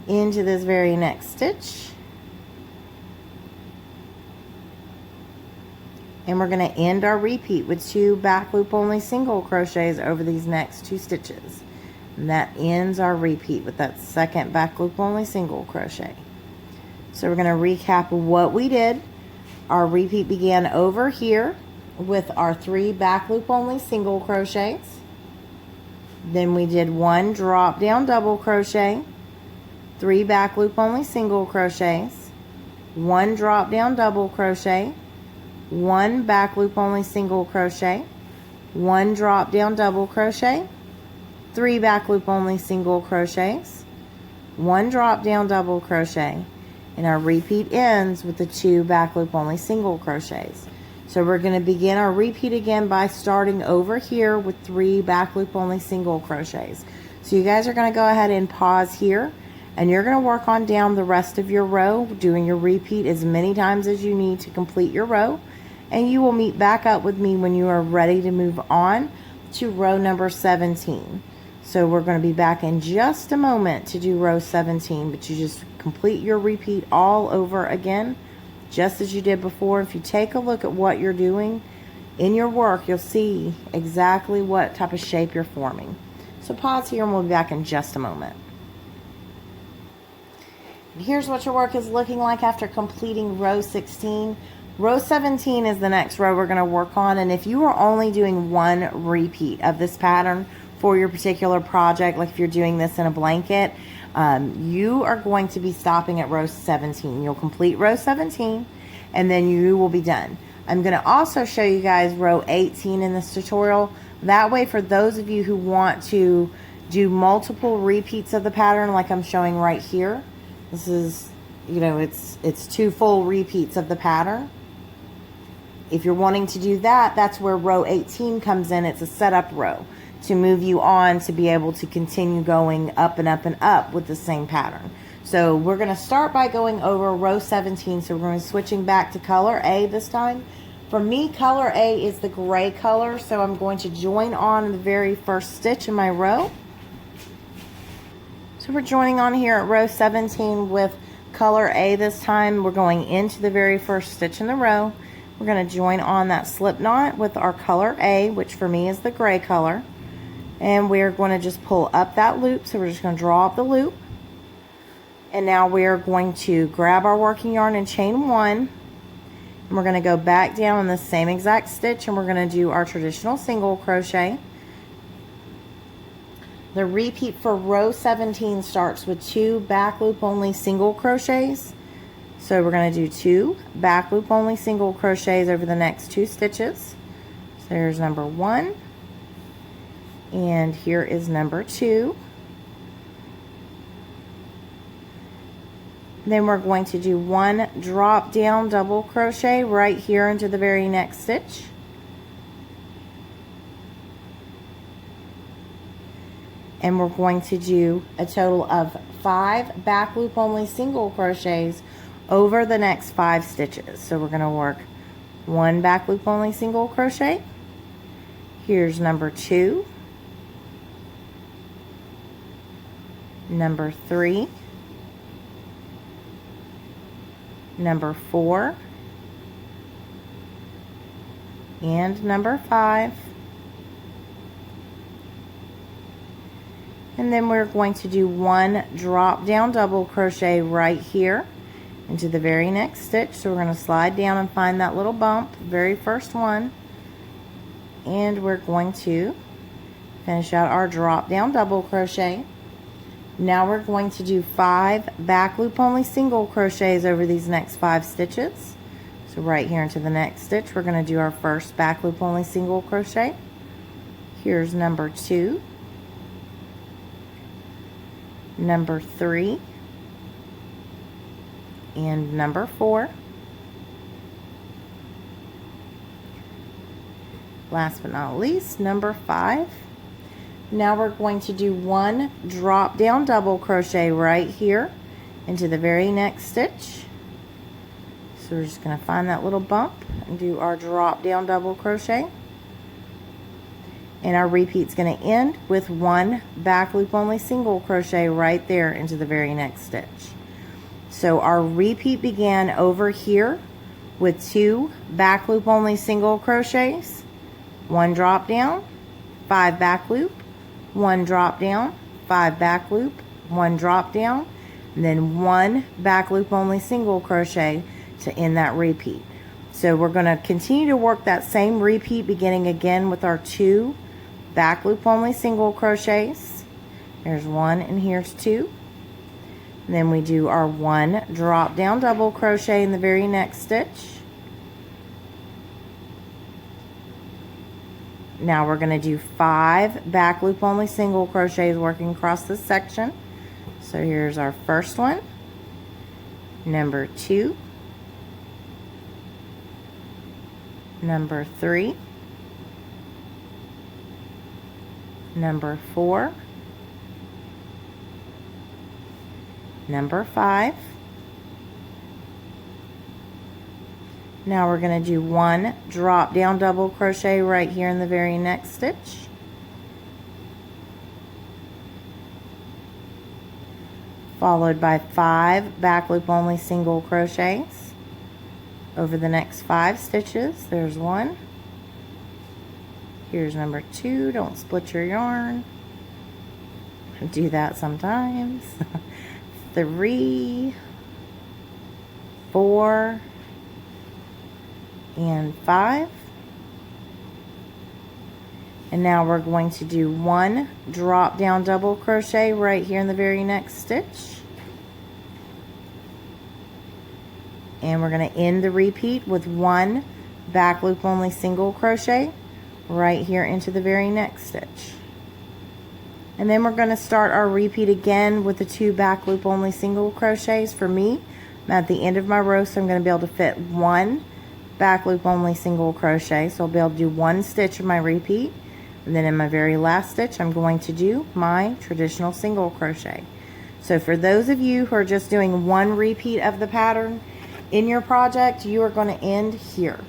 into this very next stitch. And we're going to end our repeat with 2 back loop only single crochets over these next 2 stitches. And that ends our repeat with that second back loop only single crochet. So we're going to recap what we did. Our repeat began over here with our 3 back loop only single crochets. Then we did one drop down double crochet, 3 back loop only single crochets, one drop down double crochet, one back loop only single crochet, one drop down double crochet, 3 back loop only single crochets, one drop down double crochet, and our repeat ends with the 2 back loop only single crochets. So we're going to begin our repeat again by starting over here with 3 back loop only single crochets. So you guys are going to go ahead and pause here, and you're going to work on down the rest of your row, doing your repeat as many times as you need to complete your row, and you will meet back up with me when you are ready to move on to row number 17. So we're going to be back in just a moment to do row 17, but you just complete your repeat all over again, just as you did before. If you take a look at what you're doing in your work, you'll see exactly what type of shape you're forming. So pause here and we'll be back in just a moment. And here's what your work is looking like after completing row 16. Row 17 is the next row we're going to work on, and if you are only doing one repeat of this pattern for your particular project, like if you're doing this in a blanket, you are going to be stopping at row 17. You'll complete row 17 and then you will be done. I'm going to also show you guys row 18 in this tutorial. That way, for those of you who want to do multiple repeats of the pattern like I'm showing right here, this is, you know, it's 2 full repeats of the pattern. If you're wanting to do that, that's where row 18 comes in. It's a setup row to move you on to be able to continue going up and up and up with the same pattern. So we're going to start by going over row 17. So we're going to be switching back to color A this time. For me, color A is the gray color, so I'm going to join on the very first stitch in my row. So we're joining on here at row 17 with color A this time. We're going into the very first stitch in the row. We're going to join on that slip knot with our color A, which for me is the gray color. And we're going to just pull up that loop. So we're just going to draw up the loop. And now we're going to grab our working yarn and chain 1. And we're going to go back down in the same exact stitch, and we're going to do our traditional single crochet. The repeat for row 17 starts with 2 back loop only single crochets. So we're going to do 2 back loop only single crochets over the next 2 stitches. So there's number 1. And here is number 2. Then we're going to do 1 drop down double crochet right here into the very next stitch. And we're going to do a total of 5 back loop only single crochets over the next 5 stitches. So we're going to work 1 back loop only single crochet. Here's number 2. Number 3, number 4, and number 5. And then we're going to do 1 drop down double crochet right here into the very next stitch. So we're going to slide down and find that little bump, very first one, and we're going to finish out our drop down double crochet. Now we're going to do 5 back loop only single crochets over these next 5 stitches. So right here into the next stitch, we're going to do our first back loop only single crochet. Here's number 2, number 3, and number 4. Last but not least, number 5. Now we're going to do 1 drop down double crochet right here into the very next stitch. So we're just going to find that little bump and do our drop down double crochet. And our repeat's going to end with 1 back loop only single crochet right there into the very next stitch. So our repeat began over here with 2 back loop only single crochets, 1 drop down, 5 back loop, 1 drop down, 5 back loop, 1 drop down, and then 1 back loop only single crochet to end that repeat. So we're going to continue to work that same repeat, beginning again with our 2 back loop only single crochets. There's 1 and here's 2. And then we do our 1 drop down double crochet in the very next stitch. Now we're going to do 5 back loop only single crochets working across this section. So here's our first one, number 2, number 3, number 4, number 5. Now we're going to do 1 drop down double crochet right here in the very next stitch. Followed by 5 back loop only single crochets over the next 5 stitches. There's 1. Here's number 2. Don't split your yarn. I do that sometimes. 3, 4, and 5. And now we're going to do 1 drop down double crochet right here in the very next stitch. And we're going to end the repeat with 1 back loop only single crochet right here into the very next stitch. And then we're going to start our repeat again with the 2 back loop only single crochets. For me, I'm at the end of my row, so I'm going to be able to fit 1 back loop only single crochet. So I'll be able to do 1 stitch of my repeat, and then in my very last stitch I'm going to do my traditional single crochet. So for those of you who are just doing 1 repeat of the pattern in your project, you are going to end here.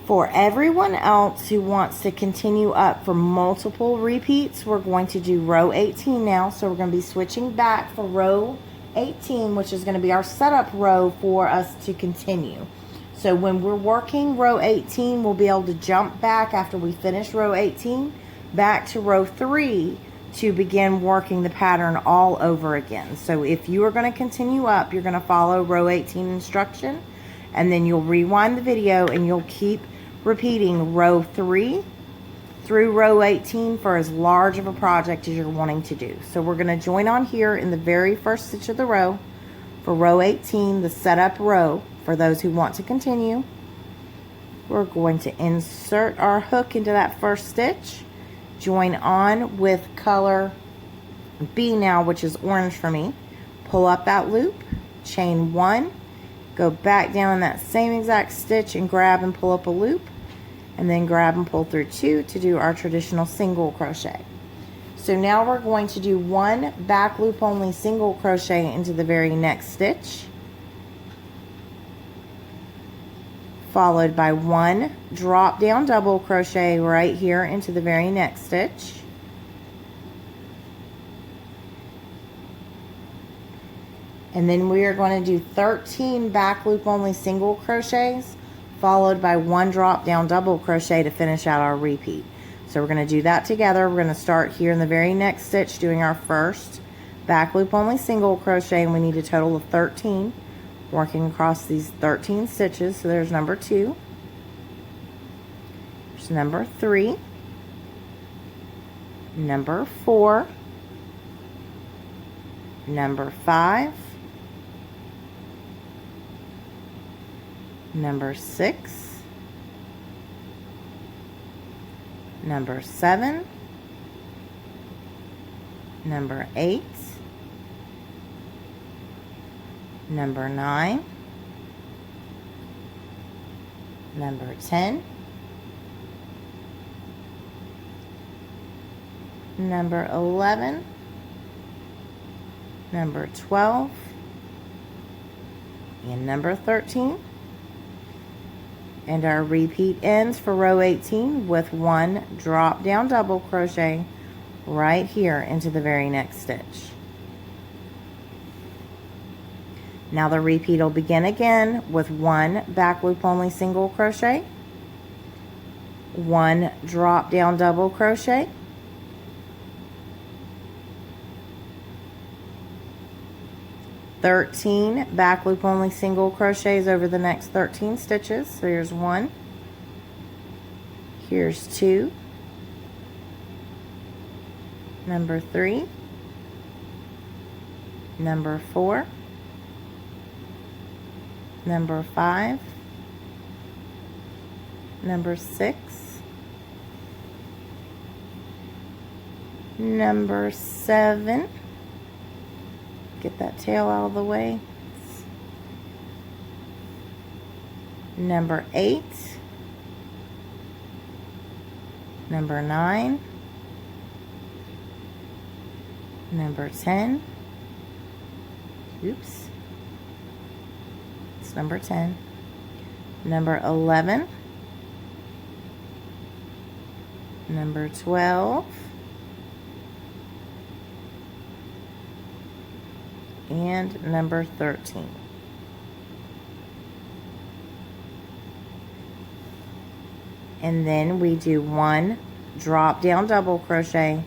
For everyone else who wants to continue up for multiple repeats, we're going to do row 18 now. So we're going to be switching back for row 18, which is going to be our setup row for us to continue. So when we're working row 18, we'll be able to jump back after we finish row 18 back to row 3 to begin working the pattern all over again. So if you are going to continue up, you're going to follow row 18 instruction, and then you'll rewind the video and you'll keep repeating row 3 through row 18 for as large of a project as you're wanting to do. So we're going to join on here in the very first stitch of the row for row 18, the setup row. For those who want to continue, we're going to insert our hook into that first stitch, join on with color B now, which is orange for me, pull up that loop, chain 1, go back down in that same exact stitch and grab and pull up a loop, and then grab and pull through 2 to do our traditional single crochet. So now we're going to do 1 back loop only single crochet into the very next stitch, followed by 1 drop down double crochet right here into the very next stitch, And then we are going to do 13 back loop only single crochets, followed by 1 drop down double crochet to finish out our repeat. So we're going to do that together. We're going to start here in the very next stitch doing our first back loop only single crochet, and we need a total of 13, working across these 13 stitches. So there's number 2, there's number 3, number 4, number 5, number 6, number 7, number 8, number 9, number 10, number 11, number 12, and number 13. And our repeat ends for row 18 with 1 drop down double crochet right here into the very next stitch. Now the repeat will begin again with 1 back loop only single crochet, 1 drop down double crochet, 13 back loop only single crochets over the next 13 stitches. So here's 1, here's 2, number 3, number 4, number 5, number 6, number 7. Get that tail out of the way. Number 8, number 9, number 10, oops, it's number 10, number 11, number 12, and number 13. And then we do 1 drop down double crochet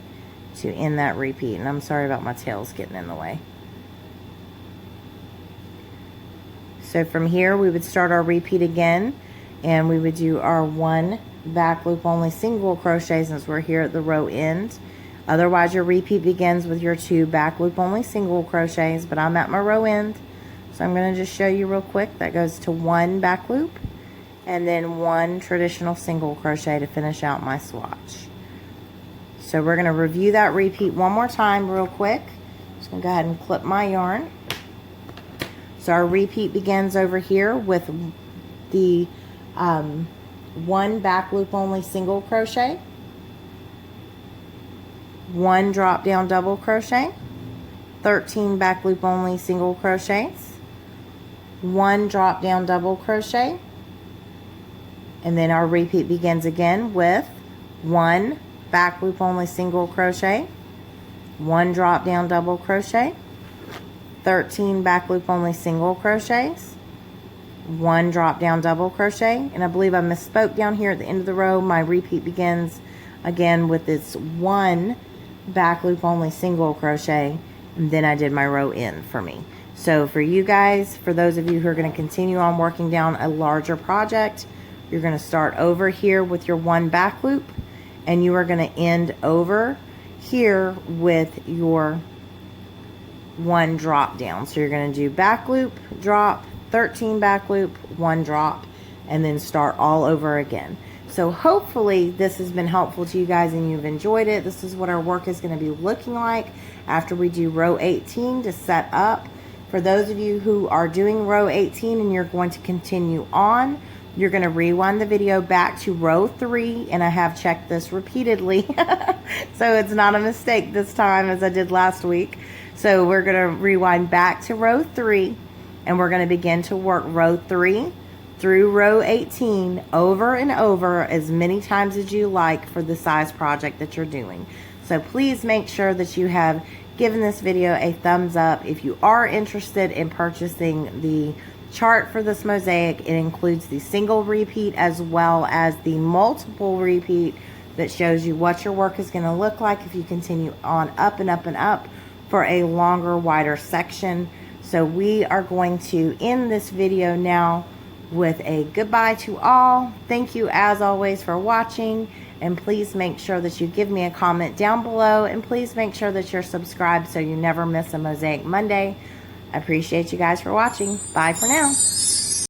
to end that repeat. And I'm sorry about my tails getting in the way. So from here we would start our repeat again, and we would do our 1 back loop only single crochet since we're here at the row end. Otherwise your repeat begins with your 2 back loop only single crochets, but I'm at my row end, so I'm going to just show you real quick. That goes to 1 back loop and then 1 traditional single crochet to finish out my swatch. So we're going to review that repeat one more time real quick. Just going to go ahead and clip my yarn. So our repeat begins over here with the 1 back loop only single crochet, 1 drop down double crochet, 13 back loop only single crochets, 1 drop down double crochet, and then our repeat begins again with 1 back loop only single crochet, 1 drop down double crochet, 13 back loop only single crochets, 1 drop down double crochet, and I believe I misspoke down here at the end of the row. My repeat begins again with this 1 back loop only single crochet, and then I did my row end for me. So for you guys, for those of you who are going to continue on working down a larger project, you're going to start over here with your 1 back loop, and you are going to end over here with your 1 drop down. So you're going to do back loop, drop, 13 back loop, 1 drop, and then start all over again. So hopefully this has been helpful to you guys and you've enjoyed it. This is what our work is going to be looking like after we do row 18 to set up. For those of you who are doing row 18 and you're going to continue on, you're going to rewind the video back to row 3, and I have checked this repeatedly so it's not a mistake this time as I did last week. So we're going to rewind back to row 3, and we're going to begin to work row 3 through row 18 over and over as many times as you like for the size project that you're doing. So please make sure that you have giving this video a thumbs up. If you are interested in purchasing the chart for this mosaic, it includes the single repeat as well as the multiple repeat that shows you what your work is going to look like if you continue on up and up and up for a longer, wider section. So we are going to end this video now with a goodbye to all. Thank you as always for watching, and please make sure that you give me a comment down below, and please make sure that you're subscribed so you never miss a Mosaic Monday. I appreciate you guys for watching. Bye for now.